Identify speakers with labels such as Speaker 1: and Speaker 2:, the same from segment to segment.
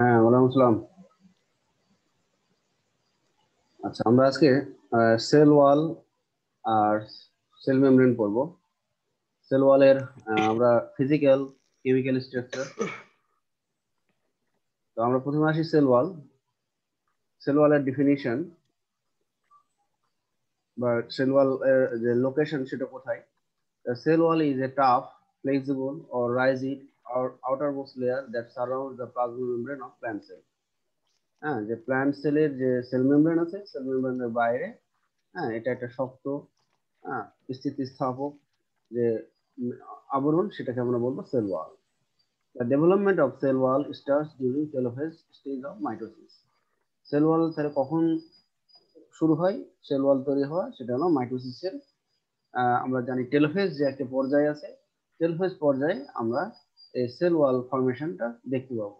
Speaker 1: হ্যাঁ, ওয়ালাইকুম আসসালাম। আচ্ছা, আমরা আজকে সেল ওয়াল আর সেল মেমব্রেন পড়বো। সেল ওয়ালের আমরা ফিজিক্যাল কেমিক্যাল স্ট্রাকচার। তো আমরা প্রথমে আসি সেল ওয়াল। সেল ওয়ালের ডিফিনিশন বা সেল ওয়াল এর যে লোকেশন সেটা কোথায়। Sell wall is a tough, flexible or rigid or outermost layer that surrounds the plasma membrane of plant cell। হ্যাঁ, যে প্ল্যান্ট সেলের যে সেল মেমব্রেন আছে, সেল মেমব্রেনের বাইরে এটা একটা শক্ত হ্যাঁ স্থিতিস্থাপক যে উম, আবরণ, সেটাকে আমরা বলবো cell wall. The development of cell wall starts during telophase stage of mitosis। Sell wall তাহলে কখন শুরু হয় সেল ওয়াল তৈরি হওয়া, সেটা হলো মাইটোসিসের আমরা জানি টেলোফেজ যে একটা পর্যায়ে আছে, টেলোফেজ পর্যায়ে আমরা এই সেল ওয়াল ফরমেশনটা দেখতে পাবো।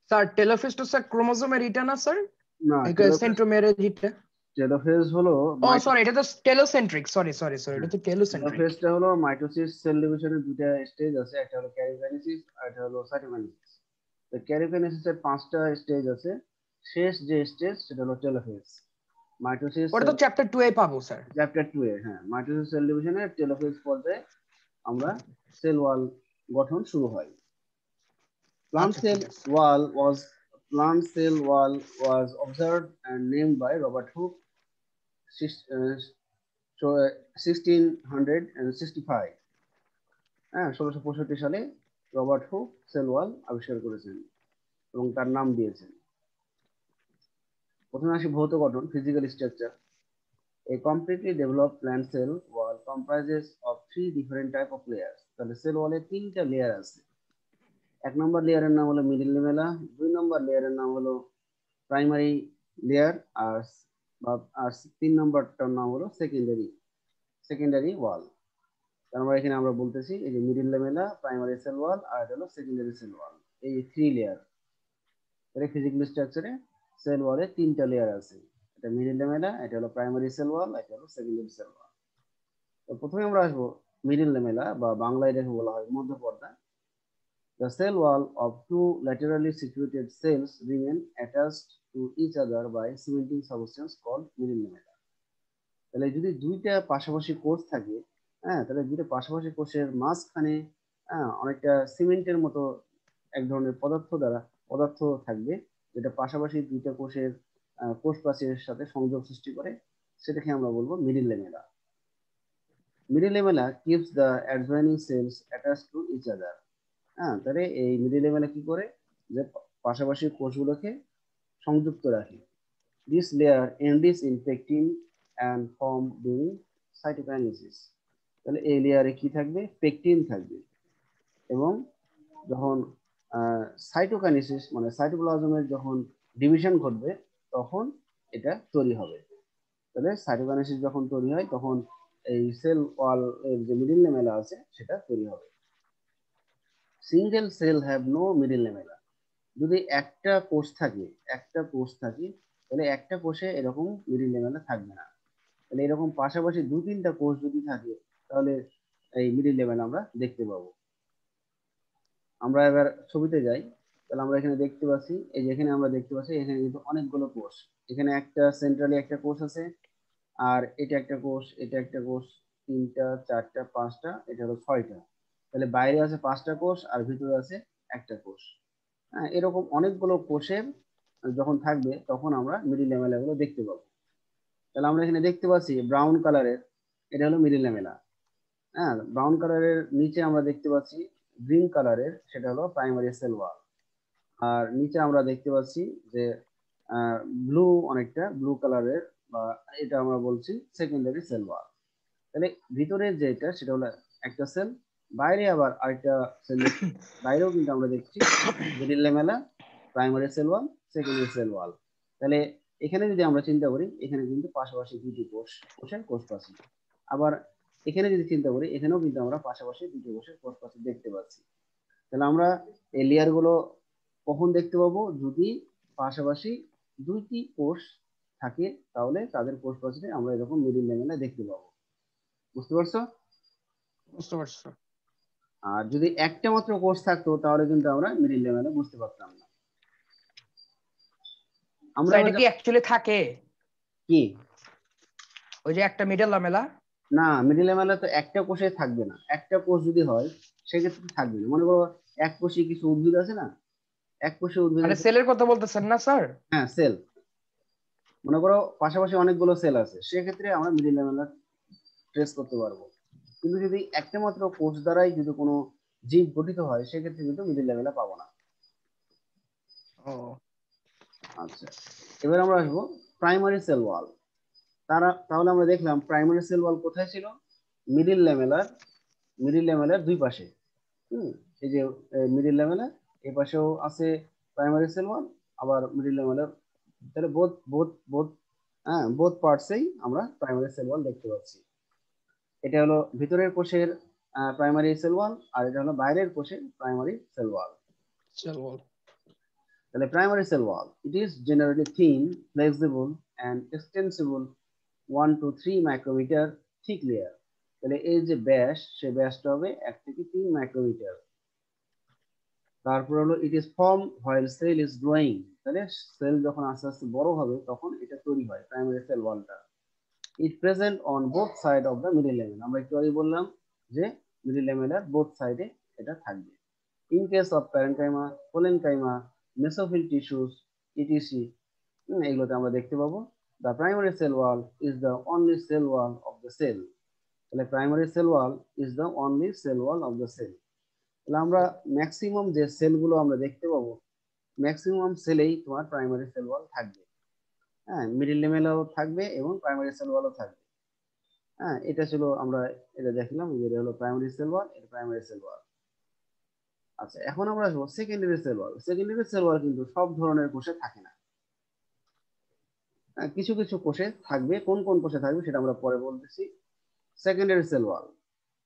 Speaker 2: স্যার টেলোফেজ তো স্যার ক্রোমোজোমের এটা না স্যার,
Speaker 1: না,
Speaker 2: এটা সেন্ট্রোমেরের এটা।
Speaker 1: টেলোফেজ হলো
Speaker 2: ও সরি, এটা তো টেলোসেন্ট্রিক, সরি সরি সরি, এটা তো টেলোসেন্ট্রিক।
Speaker 1: টেলোফেজটা হলো মাইটোসিস সেল ডিভিশনের দুইটা স্টেজ আছে, একটা হলো ক্যারিওকাইনেসিস আর একটা হলো সাইটোকাইনেসিস। তো ক্যারিওকাইনেসিসের 5টা স্টেজ আছে, শেষ যে স্টেজ সেটা হলো টেলোফেজ। মাইটোসিস
Speaker 2: ওটা তো চ্যাপ্টার 2 এ পাবো স্যার।
Speaker 1: চ্যাপ্টার 2 এ, হ্যাঁ, মাইটোসিস সেল ডিভিশনের টেলোফেজ পর্যায়ে আমরা সেল ওয়াল গঠন শুরু হয়। Plant
Speaker 2: আচ্ছা
Speaker 1: cell
Speaker 2: ঠিক আছে।
Speaker 1: wall was plant cell wall was observed and named by Robert Hooke, 1665। হ্যাঁ, 1665 সালে রবার্ট হুক সেল ওয়াল আবিষ্কার করেছেন এবং তার নাম দিয়েছেন। প্রথমে আসি ভৌত গঠন, physical structure. A completely developed plant cell wall comprises of 3 different type of layers। তাহলে সেল ওয়ালে 3টা লেয়ার আছে। 1 নম্বর লেয়ারের নাম হলো মিডল লেমেলা, 2 নম্বর লেয়ারের নাম হলো প্রাইমারি লেয়ার, আর আর 3 নম্বরটার নাম হলো সেকেন্ডারি ওয়াল। আমরা এখানে আমরা বলতেছি এই যে মিডল লেমেলা, প্রাইমারি সেল ওয়াল আর এটা হলো সেকেন্ডারি সেল ওয়াল, এই 3 লেয়ার। এর ফিজিক্যাল স্ট্রাকচারে সেল ওয়ালে 3টা লেয়ার আছে, এটা মিডল লেমেলা, এটা হলো প্রাইমারি সেল ওয়াল, এটা হলো সেকেন্ডারি সেল ওয়াল। তো প্রথমে আমরা আসবো মিডল লেমেলা বা বাংলায় এটাকে বলা হয় মধ্যপর্দা। The cell wall of two laterally situated cells remain attached to each other by cementing substance called middle lamella। তাহলে যদি দুইটা পাশাপাশি কোষ থাকে, তাহলে দুইটা পাশাপাশি কোষের মাঝখানে অনেকটা সিমেন্টের মতো এক ধরনের পদার্থ থাকবে, যেটা পাশাপাশি দুইটা কোষের কোষ প্রাচীরের সাথে সংযোগ সৃষ্টি করে, সেটাকে আমরা বলবো middle lamella. Middle lamella keeps the adjoining cells attached to each other. তাহলে এই মিডল লেমেলা কি করে, যে পাশাপাশি কোষগুলোকে সংযুক্ত রাখে। This layer ends in pectin and form during cytokinesis. তাহলে এই লেয়ারে কি থাকবে, পেকটিন থাকবে, এবং যখন সাইটোকাইনেসিস মানে সাইটোপ্লাজমের যখন ডিভিশন ঘটবে তখন এটা তৈরি হবে। তাহলে সাইটোকাইনেসিস যখন তৈরি হয় তখন এই সেল ওয়াল এর যে মিডল লেমেলা আছে সেটা তৈরি হবে। Single cell have no middle lamella. যদি একটা কোষ থাকে তাহলে একটা কোষে এরকম মিডল লেমেলা থাকবে না। তাহলে এরকম পাশাপাশি 2-3টা কোষ যদি থাকে তাহলে এই মিডল লেমেলা আমরা দেখতে পাবো। আমরা এবার ছবিতে যাই, তাহলে আমরা এখানে দেখতে পাচ্ছি, এই যে এখানে আমরা দেখতে পাচ্ছি এখানে কিন্তু অনেকগুলো কোষ। এখানে একটা সেন্ট্রালি একটা কোষ আছে, আর এটা একটা কোষ, এটা একটা কোষ, 3টা 4টা 5টা, এটা হলো 6টা। তাহলে বাইরে আছে 5টা কোষ আর ভিতরে আছে একটা কোষ। এরকম অনেকগুলো কোষের যখন থাকবে তখন আমরা মিডিল ল্যামেলা গুলো দেখতে পাবো। তাহলে আমরা এখানে দেখতে পাচ্ছি ব্রাউন কালারের, এটা হলো মিডিল ল্যামেলা। ব্রাউন কালারের নিচে আমরা দেখতে পাচ্ছি গ্রিন কালারের, সেটা হলো প্রাইমারি সেল ওয়াল। আর নিচে আমরা দেখতে পাচ্ছি যে ব্লু, অনেকটা ব্লু কালারের, বা এটা আমরা বলছি সেকেন্ডারি সেল ওয়াল। তাহলে ভিতরের যেটা সেটা হলো একটা সেল, বাইরে আবার আরেকটা সেল, বাইরেও কিন্তু আমরা দেখছি middle lamella, primary cell wall, secondary cell wall. তাহলে এখানে যদি আমরা চিন্তা করি, এখানে কিন্তু পাশাপাশি দুটি কোষের কোষ প্রাচীর। আবার এখানে যদি চিন্তা করি, এখানেও কিন্তু আমরা পাশাপাশি দুটি কোষের কোষ প্রাচীর দেখতে পাচ্ছি। তাহলে আমরা এই লেয়ার গুলো কখন দেখতে পাবো, যদি পাশাপাশি দুইটি কোষ থাকে তাহলে তাদের কোষ প্রাচীরে আমরা এরকম মিডিল ল্যামেলা দেখতে পাবো। বুঝতে পারছো?
Speaker 2: বুঝতে পারছো।
Speaker 1: আর যদি একটা মাত্র কোষ থাকতো তাহলে কিন্তু আমরা মিডিল লেভেলে বুঝতে পারতাম না। আমরা
Speaker 2: এটা কি অ্যাকচুয়ালি থাকে
Speaker 1: কি
Speaker 2: ওই যে একটা মিডল লামেলা?
Speaker 1: না, মিডিল ল্যামেলা তো একটা কোষে থাকবে না। একটা কোষ যদি হয় সেক্ষেত্রে থাকবে না। মনে করো এক কোষী কিছু উদ্ভিদ আছে না, এক কোষী উদ্ভিদের
Speaker 2: মানে সেলের কথা বলতেছেন না স্যার?
Speaker 1: হ্যাঁ সেল, মনে করো পাশাপাশি অনেকগুলো সেল আছে, সেক্ষেত্রে আমরা মিডিল ল্যামেলা ট্রেস করতে পারবো। কিন্তু যদি একটা মাত্র কোষ দ্বারাই যদি কোনো জীব গঠিত হয় সেক্ষেত্রে কিন্তু মিডিল ল্যামেলা পাবো না।
Speaker 2: ও
Speaker 1: আচ্ছা, এবার আমরা আসবো প্রাইমারি সেল ওয়াল। তাহলে আমরা দেখলাম প্রাইমারি সেল ওয়াল কোথায় ছিল, মিডিল ল্যামেলার, মিডিল ল্যামেলার দুই পাশে। এই যে মিডিল ল্যামেলার এই পাশেও আছে প্রাইমারি সেল ওয়াল, আবার মিডিল ল্যামেলার, তাহলে বোথ বোথ বোথ হ্যাঁ বোথ পার্টসেই আমরা প্রাইমারি সেল ওয়াল দেখতে পাচ্ছি। এটা হলো ভিতরের কোষের প্রাইমারি সেল ওয়াল, আর এটা হলো বাইরের কোষের primary cell wall.
Speaker 2: Cell wall.
Speaker 1: তাহলে primary cell wall, it is generally thin, flexible and extensible 1 to 3 micrometer thick layer. তাহলে এই যে ব্যাস, সেই ব্যাসটা হবে 1 থেকে 3 মাইক্রোমিটার। তারপর হলো it is form while cell is growing. তাহলে সেল যখন আস্তে আস্তে বড় হবে তখন এটা তৈরি হয় প্রাইমারি সেল ওয়ালটা। It present on both side of the middle lamella. আমরা একটু আগে বললাম যে মিডল ল্যামেলার বোথ সাইডে এটা থাকবে। In case of parenchyma, collenchyma, mesophyll tissues, etc, এগুলোতে আমরা দেখতে পাবো the primary cell wall is the only cell wall of the cell. তাহলে primary cell wall is the only cell wall of the cell. তাহলে আমরা maximum যে সেলগুলো আমরা দেখতে পাবো, ম্যাক্সিমাম সেলেই তোমার প্রাইমারি সেল ওয়াল থাকবে। হ্যাঁ, মিডিল ল্যামেলাও থাকবে এবং প্রাইমারি সেল ওয়ালও থাকবে। হ্যাঁ, এটা ছিল আমরা এটা দেখলাম যে এটা হলো প্রাইমারি সেল ওয়াল, এটা প্রাইমারি সেল ওয়াল। আচ্ছা, এখন আমরা আসবো secondary cell wall. Secondary cell ওয়াল কিন্তু সব ধরনের কোষে থাকে না। কিছু কিছু কোষে থাকবে, কোন কোন কোষে থাকবে সেটা আমরা পরে বলতেছি। সেকেন্ডারি সেল ওয়াল,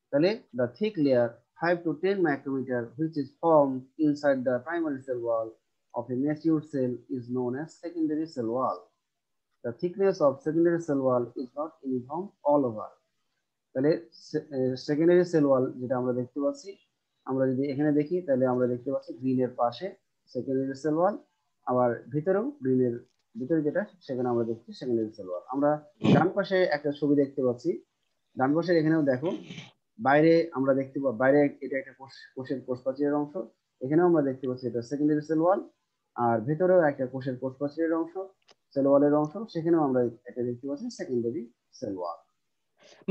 Speaker 1: তাহলে the thick layer 5 to 10 micrometer which is formed inside the primary cell wall of a mature cell is known as secondary cell wall. The thickness of secondary cell wall is not uniform all over. তাহলে secondary cell ওয়াল যেটা আমরা দেখতে পাচ্ছি, আমরা যদি এখানে দেখি তাহলে আমরা দেখতে পাচ্ছি গ্রিনের পাশে সেকেন্ডারি সেল ওয়াল, আবার ভিতরেও গ্রিনের ভিতরে যেটা সেখানে আমরা দেখছি সেকেন্ডারি সেল ওয়াল। আমরা ডান পাশে একটা ছবি দেখতে পাচ্ছি, ডান পাশের এখানেও দেখো বাইরে আমরা দেখতে পাবো, বাইরে এটা একটা কোষের কোষপ্রাচীরের অংশ, এখানেও আমরা দেখতে পাচ্ছি এটা সেকেন্ডারি সেল ওয়াল, আর ভেতরেও একটা কোষের কোষপ্রাচীরের অংশ, সেল ওয়ালের অংশ, সেখানেও আমরা এটা দেখতে পাচ্ছি সেকেন্ডারি সেল ওয়াল।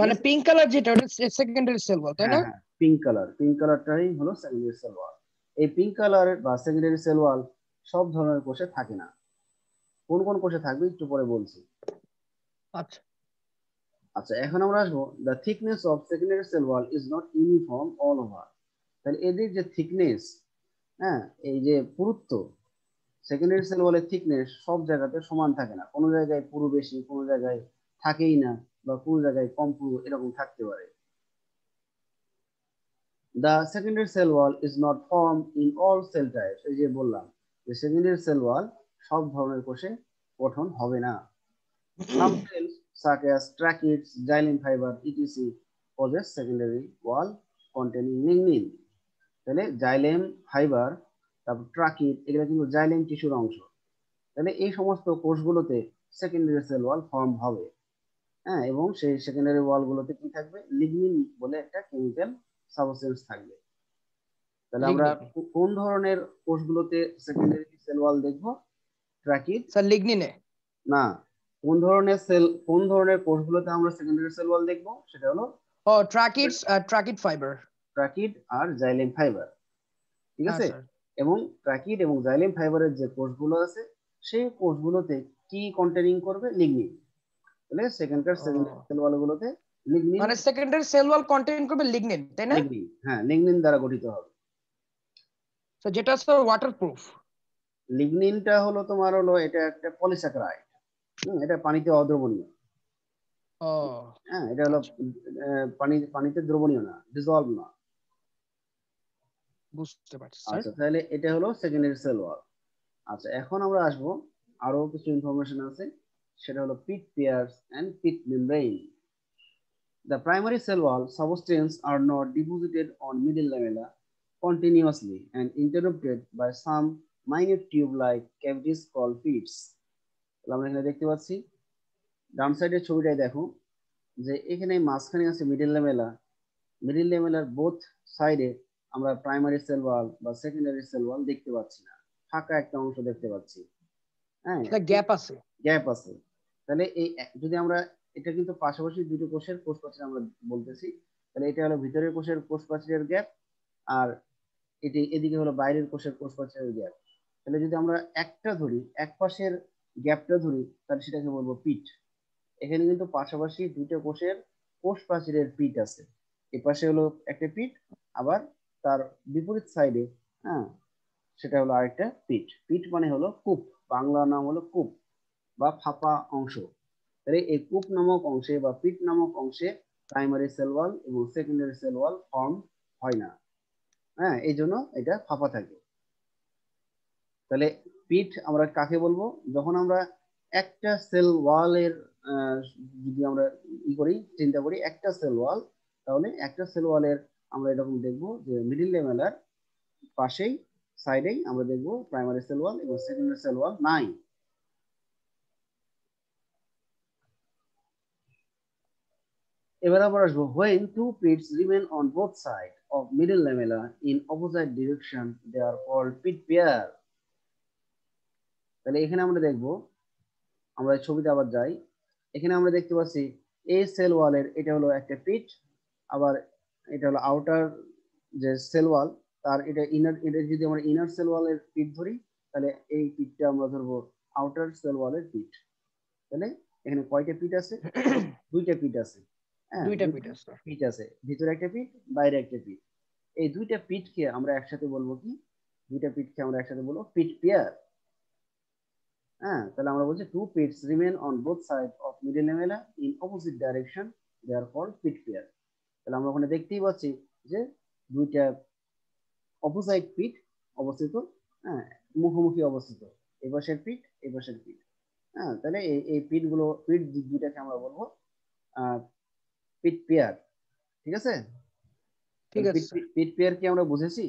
Speaker 2: মানে পিঙ্ক কালার যেটা ওটা সেকেন্ডারি সেল ওয়াল, তাই
Speaker 1: হ্যাঁ
Speaker 2: না?
Speaker 1: হ্যাঁ, পিঙ্ক কালার, পিঙ্ক কালারটাই হলো সেকেন্ডারি সেল ওয়াল। এই পিঙ্ক কালার বা সেকেন্ডারি সেল ওয়াল সব ধরনের কোষে থাকে না। কোন কোন কোষে থাকবে একটু পরে বলছি।
Speaker 2: আচ্ছা।
Speaker 1: আচ্ছা, এখন আমরা আসবো the thickness of secondary cell wall is not uniform all over. তাহলে এদের যে থিকনেস, হ্যাঁ এই যে পুরুত্ব, সেকেন্ডারি সেল ওয়ালের থিকনেস সব জায়গাতে সমান থাকে না। কোনো জায়গায় পুরু বেশি, কোনো জায়গায় থাকেই না, বা কোনো জায়গায় কম পুরু এরকম থাকতে পারে। The secondary cell wall is not formed in all cell types. এই যে বললাম যে সেকেন্ডারি সেল ওয়াল সব ধরনের কোষে গঠন হবে না। Some cells such as tracheids, xylem fiber, etc. possess secondary wall containing lignin. তাহলে জাইলেম ফাইবার, তারপর ট্রাকিড, এগুলো কিন্তু জাইলেম টিস্যুর অংশ। তাহলে এই সমস্ত কোষগুলোতে সেকেন্ডারি সেল ওয়াল ফর্ম হবে। হ্যাঁ, এবং সেই সেকেন্ডারি ওয়াল গুলোতে কি থাকবে, লিগনিন বলে একটা কেমিক্যাল সাবস্টেন্স থাকবে। তাহলে আমরা
Speaker 2: লিগনিন।
Speaker 1: কোন ধরনের কোষগুলোতে সেকেন্ডারি সেল ওয়াল দেখবো, ট্রাকিড
Speaker 2: স্যার লিগনিনে?
Speaker 1: না, কোন ধরনের সেল, কোন ধরনের কোষগুলোতে আমরা সেকেন্ডারি সেল ওয়াল দেখবো সেটা হলো
Speaker 2: ও ট্রাকিড ফাইবার।
Speaker 1: ট্রাকিড আর জাইলেম ফাইবার, ঠিক
Speaker 2: হ্যাঁ
Speaker 1: আছে।
Speaker 2: স্যার।
Speaker 1: এবং ট্রাকিড এবং জাইলেম ফাইবারের যে কোষগুলো আছে সেই কোষগুলোতে কি কন্টেনিং করবে, লিগনিন। তাহলে সেকেন্ডারি সেল ওয়াল গুলোতে লিগনিন,
Speaker 2: মানে সেকেন্ডারি সেল ওয়াল কন্টেইন করবে লিগনিন, তাই না?
Speaker 1: লিগনিন হ্যাঁ লিগনিন দ্বারা গঠিত হবে।
Speaker 2: তো যেটা স্যার ওয়াটারপ্রুফ।
Speaker 1: লিগনিনটা হলো তোমার হলো এটা একটা পলিস্যাকারাইড, এটা পানিতে অদ্রবণীয়।
Speaker 2: ও
Speaker 1: হ্যাঁ, এটা হলো
Speaker 2: আচ্ছা,
Speaker 1: পানিতে দ্রবণীয় না, ডিজলভ না।
Speaker 2: বুঝতে পারছি স্যার।
Speaker 1: আচ্ছা, তাহলে এটা হলো সেকেন্ডারি সেল ওয়াল। আচ্ছা, এখন আমরা আসবো আরো কিছু ইনফরমেশন আছে, সেটা হলো pit pairs and pit membrane. The primary cell wall substances are not deposited on middle lamella continuously and interrupted by some minute tube-like cavities called pits. তাহলে আমরা এখানে দেখতে পাচ্ছি ডান সাইডের ছবিটাই দেখো যে এখানে মাঝখানে আছে middle lamella. Middle lamellar both সাইডে আমরা প্রাইমারি সেল ওয়াল বা সেকেন্ডারি সেল ওয়াল দেখতে পাচ্ছি না, ফাঁকা একটা অংশ দেখতে পাচ্ছি। হ্যাঁ,
Speaker 2: গ্যাপ আছে।
Speaker 1: গ্যাপ আছে। তাহলে এই যদি আমরা এটা কিন্তু পাশাপাশি দুটো কোষের কোষ প্রাচীর আমরা বলতেছি, তাহলে এটা হলো ভিতরের কোষের কোষ প্রাচীরের গ্যাপ, আর এটি এদিকে হলো বাইরের কোষের কোষ প্রাচীরের গ্যাপ। তাহলে যদি আমরা একটা ধরি, এক পাশের গ্যাপটা ধরি, তাহলে সেটাকে বলবো পিট। এখানে কিন্তু পাশাপাশি দুটো কোষের কোষ প্রাচীরের পিট আছে। এ পাশে হলো একটা পিট, আবার তার বিপরীত সাইডে, হ্যাঁ, সেটা হলো আরেকটা পিট। পিট মানে হলো কূপ, বাংলা নাম হলো কূপ বা ফাঁপা অংশ। তাহলে এই কূপ নামক অংশে বা পিট নামক অংশে প্রাইমারি সেল ওয়াল এবং সেকেন্ডারি সেল ওয়াল ফর্ম হয় না। হ্যাঁ, এই জন্য এটা ফাঁপা থাকে। তাহলে পিট আমরা কাকে বলবো? যখন আমরা একটা সেল ওয়ালের যদি আমরা চিন্তা করি একটা সেল ওয়াল, তাহলে একটা সেল ওয়ালের আমরা এরকম দেখবো যে মিডিল ল্যামেলার পাশেই সাইডেই আমরা দেখবো প্রাইমারি সেল ওয়াল এবং সেকেন্ডারি সেল ওয়াল নাই। এবার আবার আসবো, when two pits remain on both sides of middle lamella in opposite direction they are called pit pair। তাহলে এখানে আমরা দেখবো, আমরা ছবিতে আবার যাই, এখানে আমরা দেখতে পাচ্ছি এই সেল ওয়ালের এটা হলো একটা পিট, আবার এটা হলো আউটার যে সেল ওয়াল তার এটা ইনার, এটা যদি আমরা ইনার সেল ওয়ালের পিট ধরি তাহলে এই পিটটা আমরা ধরবো আউটার সেল ওয়ালের পিট। তাহলে এখানে কয়টা পিট আছে? দুইটা পিট আছে। হ্যাঁ,
Speaker 2: দুইটা পিট আছে।
Speaker 1: পিট আছে, ভিতরে একটা পিট, বাইরে একটা পিট। এই দুইটা পিটকে আমরা একসাথে বলবো কি? দুইটা পিটকে আমরা একসাথে বলবো পিট পেয়ার। হ্যাঁ, তাহলে আমরা বলছি two pits remain on both side of middle lamella in opposite direction they are called pit pair. তাহলে আমরা ওখানে দেখতেই পাচ্ছি যে দুইটা অপোজিট পিট অবস্থিত, হ্যাঁ, মুখোমুখি অবস্থিত, এই পাশের পিট এই পাশের পিট। হ্যাঁ, তাহলে এই পিট গুলো, পিট দুইটাকে আমরা বলবো পিট পেয়ার। ঠিক আছে?
Speaker 2: ঠিক আছে স্যার।
Speaker 1: পিট পেয়ার কি আমরা বুঝেছি?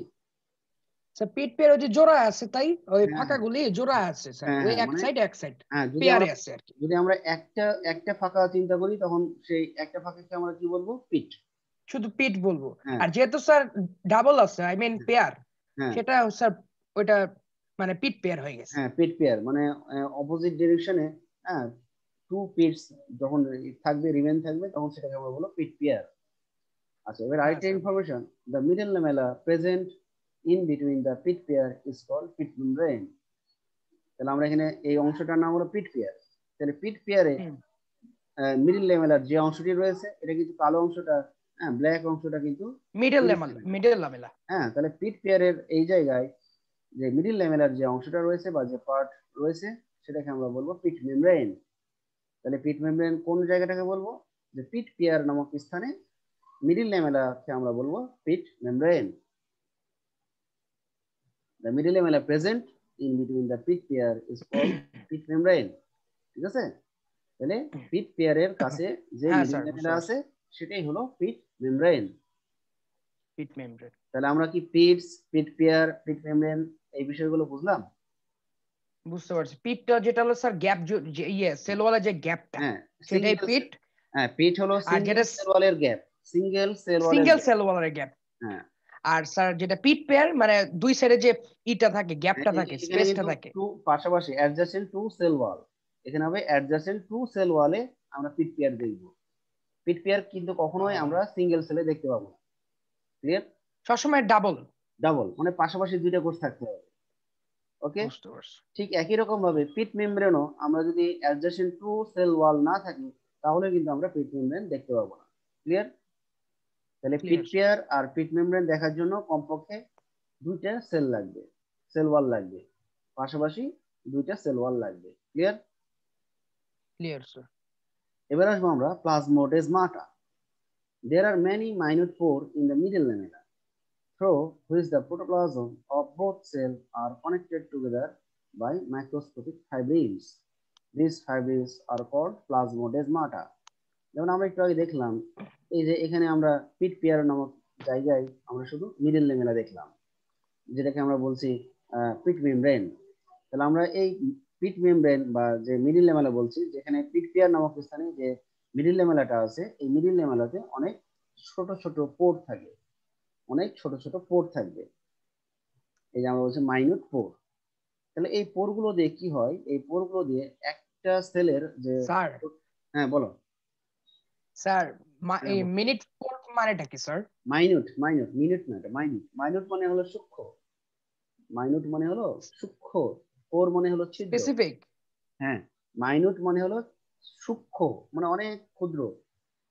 Speaker 2: স্যার পিট পেয়ার ওই যে জোড়া আছে, তাই ওই
Speaker 1: হ্যাঁ
Speaker 2: ফাঁকা গুলি জোড়া আছে স্যার,
Speaker 1: হ্যাঁ
Speaker 2: ওই
Speaker 1: হ্যাঁ,
Speaker 2: এক
Speaker 1: মানে
Speaker 2: সাইড এক সাইড
Speaker 1: হ্যাঁ,
Speaker 2: পেয়ারে আছে আর কি।
Speaker 1: যদি আমরা একটা একটা ফাঁকা চিন্তা করি তখন সেই একটা ফাঁকাকে আমরা কি বলবো? পিট।
Speaker 2: শুধু পিট বলবো।
Speaker 1: হ্যাঁ
Speaker 2: আর যেহেতু স্যার ডাবল আছে, আই মিন পেয়ার,
Speaker 1: হ্যাঁ
Speaker 2: সেটা স্যার ওইটা মানে পিট পেয়ার হয়ে গেছে।
Speaker 1: হ্যাঁ, পিট পেয়ার মানে অপোজিট ডিরেকশনে, হ্যাঁ, টু পিটস যখন থাকবে, রিমেন থাকবে, তখন সেটাকে আমরা বলবো পিট পেয়ার। আচ্ছা, এবার
Speaker 2: হ্যাঁ
Speaker 1: আরেকটা
Speaker 2: sir.
Speaker 1: Information, the middle lamella present in between the pit pair is called pit membrane. তাহলে আমরা এখানে এই অংশটার নাম হলো পিট পেয়ার। তাহলে পিট পেয়ারে মিডল ল্যামেলার যে অংশটি রয়েছে এটা কিন্তু কালো অংশটা, হ্যাঁ, ব্ল্যাক অংশটা কিন্তু
Speaker 2: মিডল ল্যামেলা, মিডল ল্যামেলা।
Speaker 1: হ্যাঁ, তাহলে পিট পেয়ারের এই জায়গায় যে মিডল ল্যামেলার যে অংশটা রয়েছে বা যে পার্ট রয়েছে সেটাকে আমরা বলবো পিট মেমব্রেন। তাহলে পিট মেমব্রেন কোন জায়গাটাকে বলবো? যে পিট পেয়ার নামক স্থানে মিডল ল্যামেলাকে আমরা বলবো pit membrane. The middle lamella present in between the pit pair is called pit membrane. ঠিক আছে? তাহলে পিট পেয়ারের কাছে যে
Speaker 2: হ্যাঁ
Speaker 1: মিডল
Speaker 2: স্যার, বুঝতে
Speaker 1: ল্যামেলা
Speaker 2: পারছি।
Speaker 1: আছে সেটাই হলো পিট মেমব্রেন।
Speaker 2: পিট মেমব্রেন।
Speaker 1: তাহলে আমরা কি পিটস, পিট পেয়ার, পিট মেমব্রেন এই বিষয়গুলো বুঝলাম?
Speaker 2: বুঝতে পারছি। পিটটা যেটা হলো স্যার গ্যাপ, ইয়ে সেল ওয়ালা যে গ্যাপটা,
Speaker 1: হ্যাঁ,
Speaker 2: সেটাই
Speaker 1: সিঙ্গেল,
Speaker 2: পিট।
Speaker 1: হ্যাঁ, পিট হলো
Speaker 2: আর
Speaker 1: সিঙ্গেল
Speaker 2: যেটা
Speaker 1: সেল ওয়ালের গ্যাপ, সিঙ্গেল সেল ওয়ালের
Speaker 2: সিঙ্গেল
Speaker 1: গ্যাপ।
Speaker 2: সেল ওয়ালার গ্যাপ।
Speaker 1: হ্যাঁ,
Speaker 2: আর স্যার যেটা পিট পেয়ার মানে দুই সাইডে যে ইটা থাকে, গ্যাপটা থাকে,
Speaker 1: এখানে
Speaker 2: স্পেসটা
Speaker 1: কিন্তু
Speaker 2: থাকে।
Speaker 1: টু পাশাপাশি অ্যাডজাসেন্ট টু সেল ওয়াল, এখানে হবে অ্যাডজাসেন্ট টু সেল ওয়ালে আমরা পিট পেয়ার দেখব। পিট পেয়ার কিন্তু কখনোই আমরা সিঙ্গেল সেলে দেখতে পাবো না। ক্লিয়ার?
Speaker 2: সবসময় ডাবল।
Speaker 1: ডাবল মানে পাশাপাশি দুইটা কোষ থাকতে হবে। ওকে,
Speaker 2: বুঝতে পারছি।
Speaker 1: ঠিক একই রকম ভাবে পিট মেমব্রেনও আমরা যদি অ্যাডজাসেন্ট টু সেল ওয়াল না থাকি তাহলে কিন্তু আমরা পিট মেমব্রেন দেখতে পাবো না। ক্লিয়ার? তাহলে পিট
Speaker 2: ক্লিয়ার।
Speaker 1: পেয়ার আর পিট মেমব্রেন দেখার জন্য কমপক্ষে দুইটা সেল লাগবে, সেল ওয়াল লাগবে, পাশাপাশি দুইটা সেল ওয়াল লাগবে। ক্লিয়ার?
Speaker 2: Clear sir.
Speaker 1: এবার আসবো আমরা plasmodesmata. There are many minute pores in the middle lamella through which the protoplasm of both cells are connected together by microscopic fibrils. These fibrils are called plasmodesmata. যেমন আমরা একটু আগে দেখলাম এই যে এখানে আমরা পিট পেয়ার নামক জায়গায় আমরা শুধু মিডল ল্যামেলা দেখলাম, যেটাকে আমরা বলছি পিট মেমব্রেন। তাহলে আমরা এই পিট মেমব্রেন বা যে মিডিল ল্যামেলা বলছি, যেখানে পিট পিয়ার নামক স্থানে যে মিডিল ল্যামেলাটা আছে, এই মিডিল ল্যামেলাতে অনেক ছোট ছোট পোর থাকে, অনেক ছোট ছোট পোর থাকবে, এই যে আমরা বলছি মাইনিউট পোর। তাহলে এই পোর গুলো দিয়ে কি হয়, এই পোর গুলো দিয়ে একটা সেলের যে,
Speaker 2: স্যার
Speaker 1: হ্যাঁ বলো।
Speaker 2: স্যার
Speaker 1: হ্যাঁ
Speaker 2: এই মিনিট পোর্ট মানেটা কি স্যার?
Speaker 1: মাইনিউট, মাইনিউট, মিনিট না, এটা মাইনিউট। মাইনিউট মানে হলো সূক্ষ্ম, মাইনিউট মানে হলো সূক্ষ্ম, পোর মানে হলো ছিদ্র।
Speaker 2: স্পেসিফিক।
Speaker 1: হ্যাঁ, মাইনিউট মানে হলো সূক্ষ্ম, মানে অনেক ক্ষুদ্র,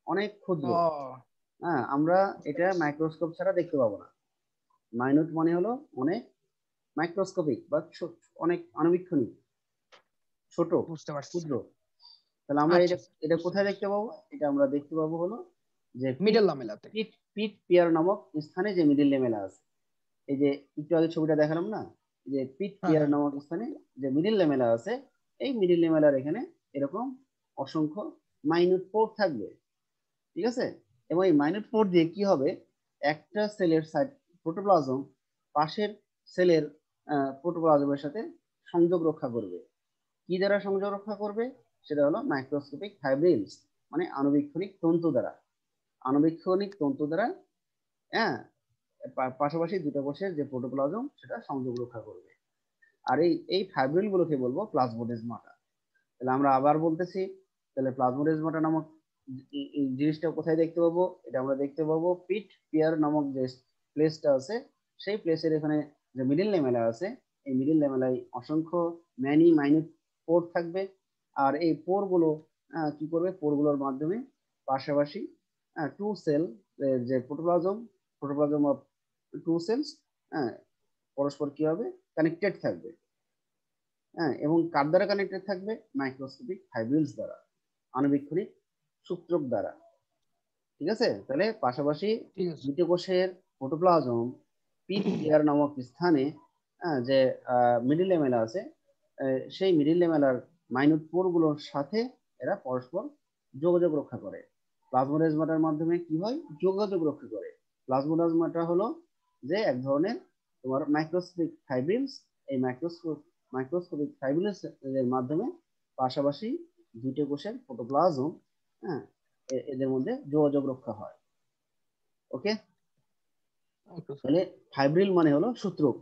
Speaker 1: অনেক ক্ষুদ্র।
Speaker 2: ও
Speaker 1: হ্যাঁ, আমরা
Speaker 2: বুঝতে
Speaker 1: এটা
Speaker 2: পারছি
Speaker 1: মাইক্রোস্কোপ ছাড়া দেখতে পাবো না। মাইনিউট মানে হলো অনেক মাইক্রোস্কোপিক বা অনেক আণুবীক্ষণিক, ছোট,
Speaker 2: বুঝতে পারছি
Speaker 1: ক্ষুদ্র।
Speaker 2: স্যার।
Speaker 1: তাহলে আমরা
Speaker 2: আচ্ছা
Speaker 1: এটা
Speaker 2: স্যার,
Speaker 1: এটা
Speaker 2: বুঝতে
Speaker 1: কোথায়
Speaker 2: পারছি।
Speaker 1: দেখতে পাবো? এটা আমরা দেখতে পাবো হলো যে পিট
Speaker 2: মিডল লামেলাতে।
Speaker 1: পিট পিট পিয়ার নামক স্থানে যে মিডিল ল্যামেলা আছে, এই যে একটু আগে ছবিটা দেখালাম না, যে পিট
Speaker 2: হ্যাঁ
Speaker 1: পিয়ার
Speaker 2: হ্যাঁ
Speaker 1: নামক স্থানে যে মিডিল ল্যামেলা আছে, এই মিডিল ল্যামেলার এখানে এরকম অসংখ্য মাইনিউট পোর থাকবে, ঠিক আছে? এবং এই মাইনিউট পোর দিয়ে কি হবে, একটা সেলের সাইড প্রোটোপ্লাজম পাশের সেলের প্রোটোপ্লাজমের সাথে সংযোগ রক্ষা করবে। কি দ্বারা সংযোগ রক্ষা করবে? সেটা হলো মাইক্রোস্কোপিক ফাইব্রিলস, মানে আণুবীক্ষণিক তন্তু দ্বারা, আণুবীক্ষণিক তন্তু দ্বারা। হ্যাঁ, পাশাপাশি দুটো কোষের যে প্রোটোপ্লাজম সেটা সংযোগ রক্ষা করবে। আর এই এই ফাইব্রিল গুলোকে বলবো প্লাজমোডেজমাটা। তাহলে আমরা আবার বলতেছি, তাহলে প্লাজমোডেজমাটা নামক এই জিনিসটা কোথায় দেখতে পাবো? এটা আমরা দেখতে পাবো পিট পিয়ার নামক যে প্লেসটা আছে, সেই প্লেসের এখানে যে মিডিল ল্যামেলা আছে, এই মিডিল ল্যামেলায় অসংখ্য ম্যানি মাইনিউট পোর থাকবে। আর এই পোর গুলো কি করবে? পোর গুলোর মাধ্যমে পাশাপাশি টু সেল যে protoplasm, protoplasm of two cells, পরস্পর কি হবে? কানেক্টেড থাকবে। হ্যাঁ, এবং কার দ্বারা কানেক্টেড থাকবে? মাইক্রোস্কোপিক ফাইব্রিলস দ্বারা, আণুবীক্ষণিক সূত্রক দ্বারা, ঠিক আছে? তাহলে পাশাপাশি
Speaker 2: ঠিক আছে।
Speaker 1: দুটো কোষের প্রোটোপ্লাজম পিট পিয়ার নামক স্থানে যে মিডিল ল্যামেলা আছে, সেই মিডিল ল্যামেলার মাইনিউট পোর গুলোর সাথে এরা পরস্পর যোগাযোগ রক্ষা করে। প্লাজমোডেজমাটার মাধ্যমে কি হয়? যোগাযোগ রক্ষা করে। প্লাজমোডেজমাটা হলো যে এক ধরনের তোমার মাইক্রোস্কোপিক ফাইব্রিলস, এই মাইক্রোস্কোপিক ফাইব্রিলস এর মাধ্যমে পাশাপাশি দুটো কোষের প্রোটোপ্লাজম, হ্যাঁ, এদের মধ্যে যোগাযোগ রক্ষা হয়। ওকে,
Speaker 2: ওকে স্যার।
Speaker 1: তাহলে ফাইব্রিল মানে হলো সূত্রক।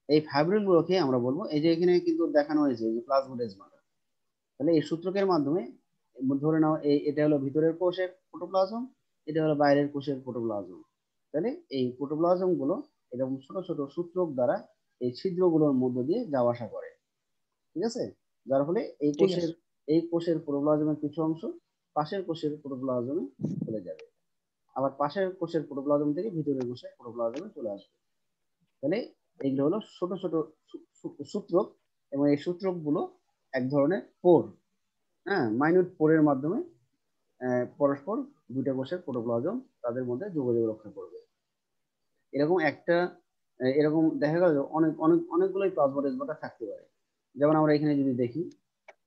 Speaker 1: এই ফাইব্রিল গুলোকে আমরা বলবো, এই যে এখানে কিন্তু দেখানো হয়েছে যে প্লাজমোডেজমাটা, তাহলে এই সূত্রকের মাধ্যমে ধরে নাও এটা হলো ভিতরের কোষের প্রোটোপ্লাজম, এটা হলো বাইরের কোষের প্রোটোপ্লাজম। তাহলে এই প্রোটোপ্লাজম গুলো এরকম ছোট ছোট সূত্রক দ্বারা এই ছিদ্রগুলোর মধ্য দিয়ে যাওয়া আসা করে, ঠিক আছে? যার ফলে
Speaker 2: ঠিক আছে।
Speaker 1: এই কোষের প্রোটোপ্লাজমের কিছু অংশ পাশের কোষের প্রোটোপ্লাজমে চলে যাবে, আবার পাশের কোষের প্রোটোপ্লাজম থেকে ভিতরের কোষের প্রোটোপ্লাজমে চলে আসবে। তাহলে এইগুলো হলো ছোট ছোট সূত্রক, এবং এই সূত্রক গুলো এক ধরনের পোর, হ্যাঁ, মাইনিউট পোরের মাধ্যমে পরস্পর দুইটা কোষের প্রোটোপ্লাজম তাদের মধ্যে যোগাযোগ রক্ষা করবে। এরকম একটা এরকম দেখা গেল অনেক অনেক অনেকগুলোই প্লাজমোডেজমাটা থাকতে পারে। যেমন আমরা এখানে যদি দেখি,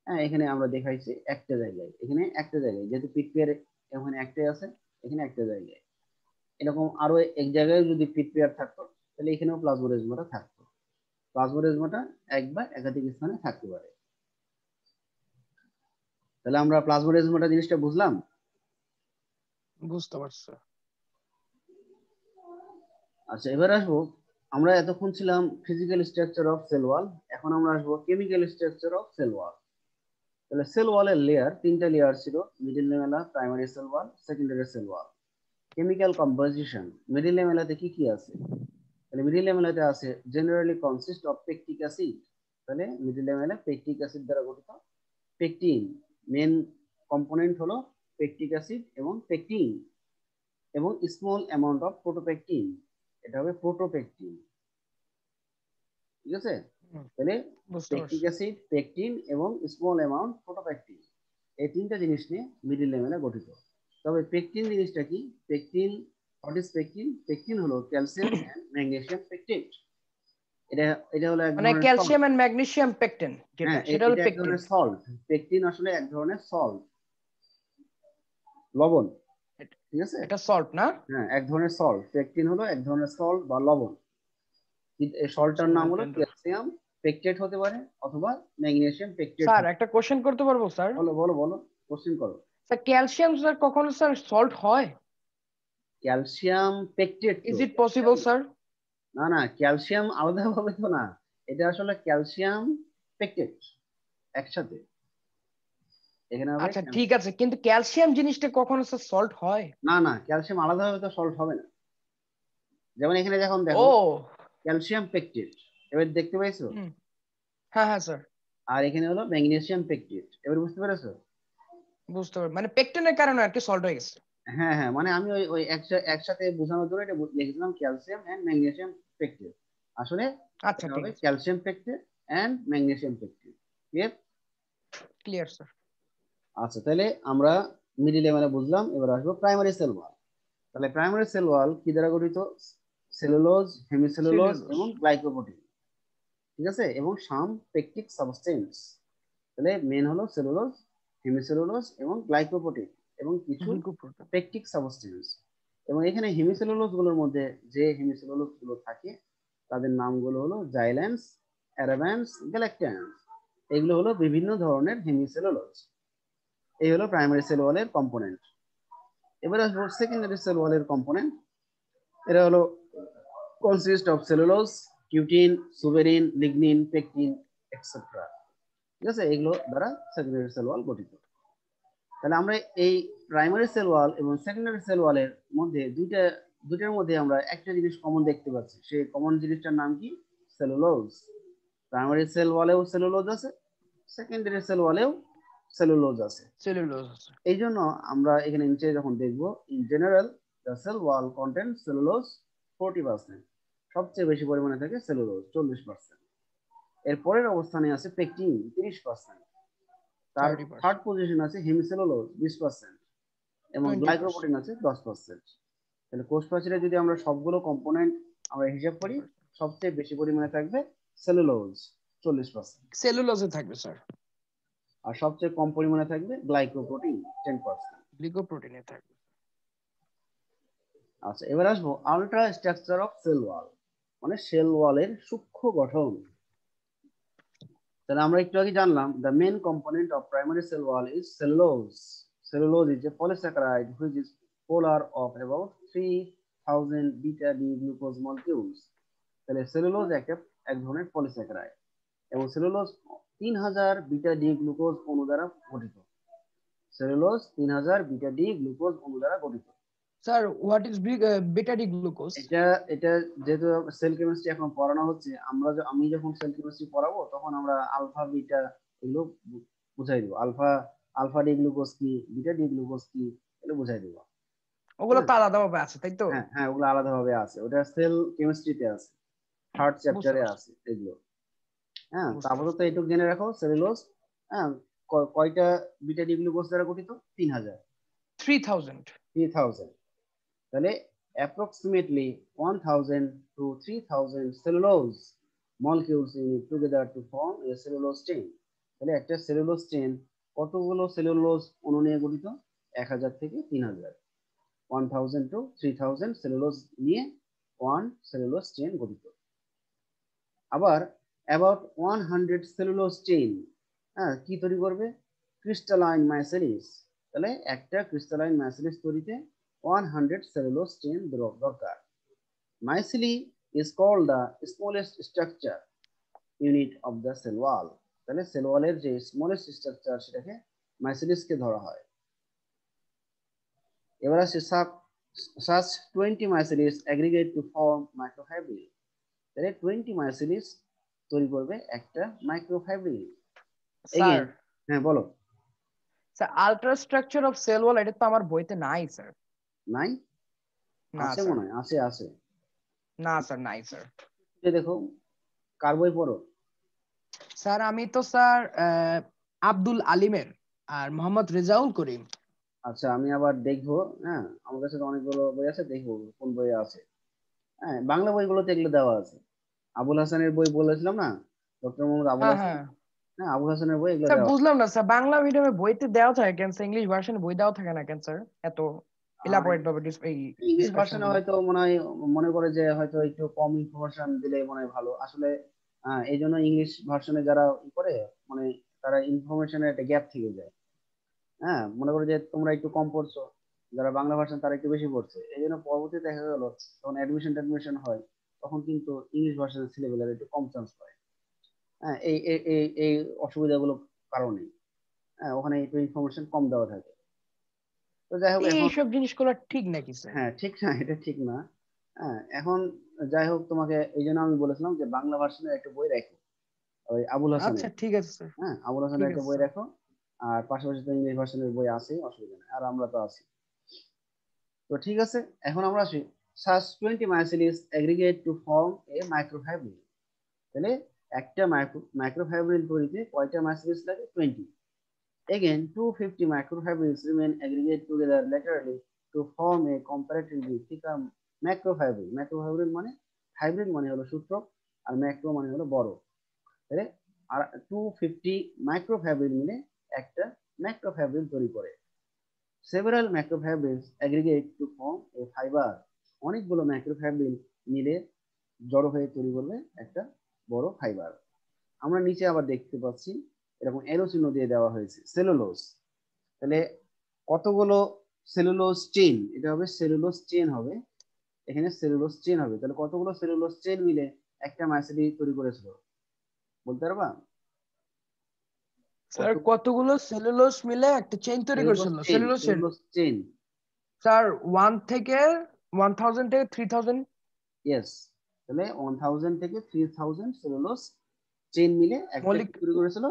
Speaker 1: হ্যাঁ, এখানে আমরা দেখাইছি একটা জায়গায়, এখানে একটা জায়গায়, যেহেতু পিটপিয়ার এখানে একটাই আছে, এখানে একটা জায়গায়। এরকম আরো এক জায়গায় যদি পিটপিয়ার থাকতো, তাহলে এখানেও প্লাজমোডেজমাটা থাকতো। প্লাজমোডেজমাটা এক বা একাধিক স্থানে থাকতে পারে। তাহলে আমরা প্লাজমোডেজমাটা জিনিসটা বুঝলাম।
Speaker 2: বুঝতে পারছি স্যার।
Speaker 1: আচ্ছা, এবার আসবো, আমরা এতক্ষণ ছিলাম physical structure of cell wall, এখন আমরা আসবো chemical structure of cell wall. তাহলে সেল ওয়ালের লেয়ার, তিনটা লেয়ার ছিল: middle lamella, primary cell wall, secondary cell wall. Chemical composition, middle ল্যামেলাতে কি কি আছে? তাহলে মিডিল ল্যামেলাতে আছে generally consist of pectic acid. তাহলে মিডিল ল্যামেলা পেকটিক অ্যাসিড দ্বারা গঠিত। পেকটিন, মেন কম্পোনেন্ট হলো পেকটিক অ্যাসিড এবং পেকটিন, এবং স্মল অ্যামাউন্ট অফ প্রোটোপেকটিন, এটা হবে প্রোটোপেকটিন, ঠিক আছে? তাহলে
Speaker 2: বুঝতে
Speaker 1: পেকটিক
Speaker 2: পারছি।
Speaker 1: অ্যাসিড, পেকটিন এবং স্মল অ্যামাউন্ট প্রোটোপেকটিন, এই তিনটা জিনিস নিয়ে মিডিল ল্যামেলা গঠিত। তবে পেকটিন জিনিসটা কি? Pectin, what is pectin? Pectin হলো ক্যালসিয়াম এন্ড ম্যাগনেসিয়াম পেকটেট। এটা এটা হলো এক
Speaker 2: মানে
Speaker 1: ধরনের salt.
Speaker 2: Calcium and magnesium pectin, যেটা
Speaker 1: হ্যাঁ,
Speaker 2: সেটা হলো
Speaker 1: এটা এক
Speaker 2: পেকটিন।
Speaker 1: ধরনের সল্ট। পেকটিন আসলে এক ধরনের সল্ট, লবণ, ঠিক আছে?
Speaker 2: এটা সল্ট না?
Speaker 1: হ্যাঁ, এক ধরনের সল্ট। পেকটিন হলো এক ধরনের সল্ট বা লবণ। এই সল্টটার নাম হলো
Speaker 2: নাইট্রেট।
Speaker 1: ক্যালসিয়াম পেকটেট হতে পারে অথবা ম্যাগনেসিয়াম পেকটেট।
Speaker 2: স্যার একটা কোশ্চেন করতে পারবো স্যার?
Speaker 1: বলো বলো বলো, কোশ্চেন করো।
Speaker 2: স্যার ক্যালসিয়াম স্যার কখনো স্যার সল্ট হয়?
Speaker 1: ক্যালসিয়াম পেকটেট তো
Speaker 2: ইজ ইট পসিবল স্যার?
Speaker 1: না না, ক্যালসিয়াম আলাদা ভাবে তো না, এটা আসলে ক্যালসিয়াম পেকটেট একসাথে, এখানে হবে
Speaker 2: আচ্ছা ঠিক আছে, কিন্তু ক্যালসিয়াম জিনিসটা কখনো স্যার সল্ট হয়?
Speaker 1: না না, ক্যালসিয়াম আলাদা ভাবে তো সল্ট হবে না। যেমন এখানে যখন দেখো
Speaker 2: ও
Speaker 1: ক্যালসিয়াম পেকটেট, এবার দেখতে পাইছো?
Speaker 2: হুম, হ্যাঁ হ্যাঁ স্যার।
Speaker 1: আর এখানে হলো ম্যাগনেসিয়াম পেকটেট, এবার বুঝতে পেরেছো?
Speaker 2: বুঝতে পারি, মানে পেকটিনের কারণে আর কি সল্ট হয়ে গেছে।
Speaker 1: হ্যাঁ হ্যাঁ, মানে আমি ওই ওই একসাথে বোঝানোর জন্য এটা লিখেছিলাম ক্যালসিয়াম এন্ড ম্যাগনেসিয়াম পেকটেট। আসলে
Speaker 2: আচ্ছা
Speaker 1: এটা
Speaker 2: ঠিক
Speaker 1: হবে
Speaker 2: আছে,
Speaker 1: calcium pectate and magnesium pectate. Clear?
Speaker 2: Clear sir.
Speaker 1: আচ্ছা, তাহলে আমরা মিডিল লেভেলে বুঝলাম, এবার আসবো প্রাইমারি সেল ওয়াল। তাহলে প্রাইমারি সেল ওয়াল কি দ্বারা গঠিত? Cellulose, hemicellulose
Speaker 2: cellulose.
Speaker 1: এবং গ্লাইকোপ্রোটিন, ঠিক আছে, এবং সাম পেকটিক সাবস্টেন্স। তাহলে মেন হলো সেলুলোজ, হেমিসেলুলোজ এবং গ্লাইকোপ্রোটিন এবং কিছু
Speaker 2: গ্লুকোপ্রোটিন।
Speaker 1: Pectic substance. এবং এখানে হেমিসেলুলোজ গুলোর মধ্যে যে হেমিসেলুলোজ গুলো থাকে তাদের নামগুলো হলো জাইল্যান্স, অ্যারাবান্স, গ্যালাকট্যান্স। এগুলো হলো বিভিন্ন ধরনের হেমিসেলুলোজ। এই হলো প্রাইমারি সেল ওয়ালের কম্পোনেন্ট। এবার আসবো সেকেন্ডারি সেল ওয়ালের কম্পোনেন্ট। এরা হলো consist of cellulose, cutin, suberin, lignin, pectin etcetera. ঠিক আছে, এগুলো দ্বারা সেকেন্ডারি সেল ওয়াল গঠিত। তাহলে আমরা এই প্রাইমারি সেল ওয়াল এবং সেকেন্ডারি সেল ওয়ালের মধ্যে দুইটার মধ্যে আমরা একটা জিনিস কমন দেখতে পাচ্ছি। সেই কমন জিনিসটার নাম কি? সেলুলোজ। প্রাইমারি সেল ওয়ালেও সেলুলোজ আছে, সেকেন্ডারি সেল ওয়ালেও সেলুলোজ আছে।
Speaker 2: সেলুলোজ।
Speaker 1: এই জন্য আমরা এখানে নিচে যখন দেখব, in general the cell wall content cellulose 40%, সবচেয়ে বেশি পরিমাণে থাকে সেলুলোজ 40%। এর পরের অবস্থানে আছে পেকটিন 30%, তার
Speaker 2: 30%।
Speaker 1: থার্ড পজিশন আছে হেমিসেলুলোজ 20% এবং
Speaker 2: 20%।
Speaker 1: গ্লাইকোপ্রোটিন আছে 10%। তাহলে কোষ প্রাচীরে যদি আমরা সবগুলো কম্পোনেন্ট আমরা হিসাব করি, সবচেয়ে বেশি পরিমাণে থাকবে সেলুলোজ 40%,
Speaker 2: সেলুলোজে থাকবে স্যার।
Speaker 1: আর সবচেয়ে কম পরিমাণে থাকবে গ্লাইকোপ্রোটিন 10%।
Speaker 2: গ্লিকোপ্রোটিনে থাকবে।
Speaker 1: আচ্ছা, এবার আসবো আলট্রা স্ট্রাকচার অফ সেল ওয়াল, মানে সেল ওয়ালের সূক্ষ্ম গঠন। তাহলে আমরা একটু আগে জানলাম the main component of primary cell wall is cellulose. Cellulose is a polysaccharide which is polar of about 3000 beta D glucose molecules. তাহলে সেলুলোজ এক ধরনের পলিস্যাকারাইড এবং সেলুলোজ 3000 বিটা ডি গ্লুকোজ অণু দ্বারা গঠিত। সেলুলোজ 3000 বিটা ডি গ্লুকোজ অণু দ্বারা গঠিত।
Speaker 2: Sir what is beta D glucose?
Speaker 1: এটা এটা যেহেতু সেল কেমিস্ট্রি এখন পড়ানো হচ্ছে, আমি যখন সেল কেমিস্ট্রি পড়াবো তখন আমরা আলফা বিটা এগুলো বুঝাই দিব। আলফা আলফা ডি গ্লুকোজ কি, বিটা ডি গ্লুকোজ কি, এগুলো বুঝাই দিব।
Speaker 2: ওগুলো তো আলাদাভাবে আছে তাই তো?
Speaker 1: হ্যাঁ হ্যাঁ, ওগুলো আলাদাভাবে আছে, ওটা সেল কেমিস্ট্রিতে আছে, থার্ড
Speaker 2: বুঝতে
Speaker 1: চ্যাপ্টারে
Speaker 2: পারছি,
Speaker 1: আছে এগুলো। হ্যাঁ,
Speaker 2: বুঝতে
Speaker 1: তারপরে
Speaker 2: পারছি।
Speaker 1: তো এইটুকু জেনে রাখো, সেলুলোজ হ্যাঁ কয়টা বিটা ডি গ্লুকোজ দ্বারা গঠিত? 3000।
Speaker 2: 3000।
Speaker 1: 3000, তাহলে approximately 1000 to 3000 cellulose molecules unit together to form a cellulose chain. তাহলে একটা সেলুলোজ চেইন কতগুলো সেলুলোজ অণু নিয়ে গঠিত? 1000 থেকে 3000, 1000 to 3000 সেলুলোজ নিয়ে ওয়ান সেলুলোজ চেইন গঠিত। আবার অ্যাবাউট 100 সেলুলোজ চেইন হ্যাঁ কি তৈরি করবে? ক্রিস্টালাইন মাইসেলিস। তাহলে একটা ক্রিস্টালাইন মাইসেলিস তৈরিতে 100 সেলুলোজ চেইন দরকার। মাইসিলি is called the smallest structure unit of the cell wall. তাহলে সেল ওয়ালের যে স্মলেস্ট স্ট্রাকচার সেটাকে মাইসিলিসকে ধরা হয়। এবার আসছে such 20 মাইসিলিস aggregate to form microfibril. তাহলে 20 মাইসিলিস তৈরি করবে একটা মাইক্রোফাইব্রিল।
Speaker 2: স্যার
Speaker 1: এগেইন, হ্যাঁ বলো।
Speaker 2: Sir ultra structure of cell ওয়াল এটা তো আমার বইতে নাই স্যার।
Speaker 1: নাই?
Speaker 2: না
Speaker 1: আছে
Speaker 2: স্যার।
Speaker 1: মনে হয়, আছে আছে।
Speaker 2: না স্যার, নাই স্যার।
Speaker 1: দেখো কার বই পড়ো?
Speaker 2: স্যার আমি তো স্যার আব্দুল আলিমের আর মোহাম্মদ রেজাউল করিম।
Speaker 1: আচ্ছা, আমি আবার দেখবো। হ্যাঁ, আমার কাছে তো অনেকগুলো বই আছে, দেখবো কোন বই আছে। হ্যাঁ, বাংলা বইগুলোতে এগুলো দেওয়া আছে। আবুল হাসানের বই বলেছিলাম না, ডক্টর মোহাম্মদ আবুল
Speaker 2: হ্যাঁ
Speaker 1: হাসান।
Speaker 2: হ্যাঁ
Speaker 1: হ্যাঁ, আবুল হাসানের বই এগুলো
Speaker 2: স্যার,
Speaker 1: দেওয়া।
Speaker 2: বুঝলাম না স্যার, বাংলা মিডিয়ামে বইতে দেওয়া থাকে কেন স্যার, ইংলিশ ভার্সনে বই দেওয়া থাকে না কেন স্যার? এত
Speaker 1: আর
Speaker 2: এলাবোরেট ভাবে এই
Speaker 1: ইংলিশ
Speaker 2: ডিসকাশন
Speaker 1: ভার্সনে
Speaker 2: গুলো।
Speaker 1: হয়তো মনে করে যে হয়তো একটু কম ইনফরমেশন দিলে মনে হয় ভালো। আসলে এই জন্য ইংলিশ ভার্সনে যারা করে মানে তারা ইনফরমেশনের একটা গ্যাপ থেকে যায়। মনে করো যে তোমরা একটু কম পড়ছো, যারা বাংলা ভার্সন তারা একটু বেশি পড়ছে, এই জন্য পরবর্তীতে দেখা গেল যখন অ্যাডমিশন হয় তখন কিন্তু ইংলিশ ভার্সনের ছেলেগুলোর একটু কম চান্স পায়। এই এই এই এই অসুবিধাগুলো কারণে ওখানে একটু ইনফরমেশন কম দেওয়া থাকে। তো যাই হোক এখন,
Speaker 2: এইসব জিনিসগুলো ঠিক নাকি স্যার?
Speaker 1: হ্যাঁ ঠিক না, এটা ঠিক না। এখন যাই হোক, তোমাকে এই জন্য আমি বলেছিলাম যে বাংলা ভার্সনের একটা বই রাখো, ওই আবুল
Speaker 2: আচ্ছা
Speaker 1: হাসানের।
Speaker 2: ঠিক আছে স্যার।
Speaker 1: আবুল
Speaker 2: ঠিক
Speaker 1: হাসানের একটা
Speaker 2: আছে
Speaker 1: বই
Speaker 2: স্যার।
Speaker 1: রাখো। আর পাশাপাশি তো ইংলিশ ভার্সনের বই আছে, অসুবিধা নেই, আর আমরা তো আছি। তো ঠিক আছে, এখন আমরা আসি। such 20 mycelials aggregate to form a microfibril। তাহলে একটা মাইক্রোফাইব্রিল তৈরিতে কয়টা মাইসিলিয়াস লাগে? 20। Again, 250 microfibrils remain aggregate together laterally to form a comparatively thicker macrofibril। macrofibril মানে, ফাইব্রিল মানে হলো সূত্রক, আর ম্যাক্রো মানে হলো বড়। তাহলে আর 250 মাইক্রোফাইব্রিল মিলে একটা ম্যাক্রোফাইব্রিল তৈরি করে। Several macrofibrils aggregate to form a fiber। অনেকগুলো ম্যাক্রোফাইব্রিল মিলে জড়ো হয়ে তৈরি করবে একটা বড় ফাইবার। আমরা নিচে আবার দেখতে পাচ্ছি এরকম এরো চিহ্ন দিয়ে দেওয়া হয়েছে সেলুলোজ। তাহলে কতগুলো সেলুলোজ চেইন, এটা হবে সেলুলোজ চেইন হবে, এখানে সেলুলোজ চেইন হবে। তাহলে কতগুলো সেলুলোজ চেইন মিলে একটা মাইসেলি তৈরি করেছিল, বলতে পারবা?
Speaker 2: স্যার
Speaker 1: কত
Speaker 2: কতগুলো সেলুলোজ মিলে একটা চেইন তৈরি
Speaker 1: সেলুলোজ
Speaker 2: করেছিল
Speaker 1: চেইন,
Speaker 2: সেলুলোজের?
Speaker 1: Cellulose chain.
Speaker 2: স্যার 1000 থেকে 3000।
Speaker 1: ইয়েস, তাহলে 1000 থেকে 3000 সেলুলোজ চেইন মিলে একটা
Speaker 2: মৌলিক
Speaker 1: কি তৈরি করেছিল?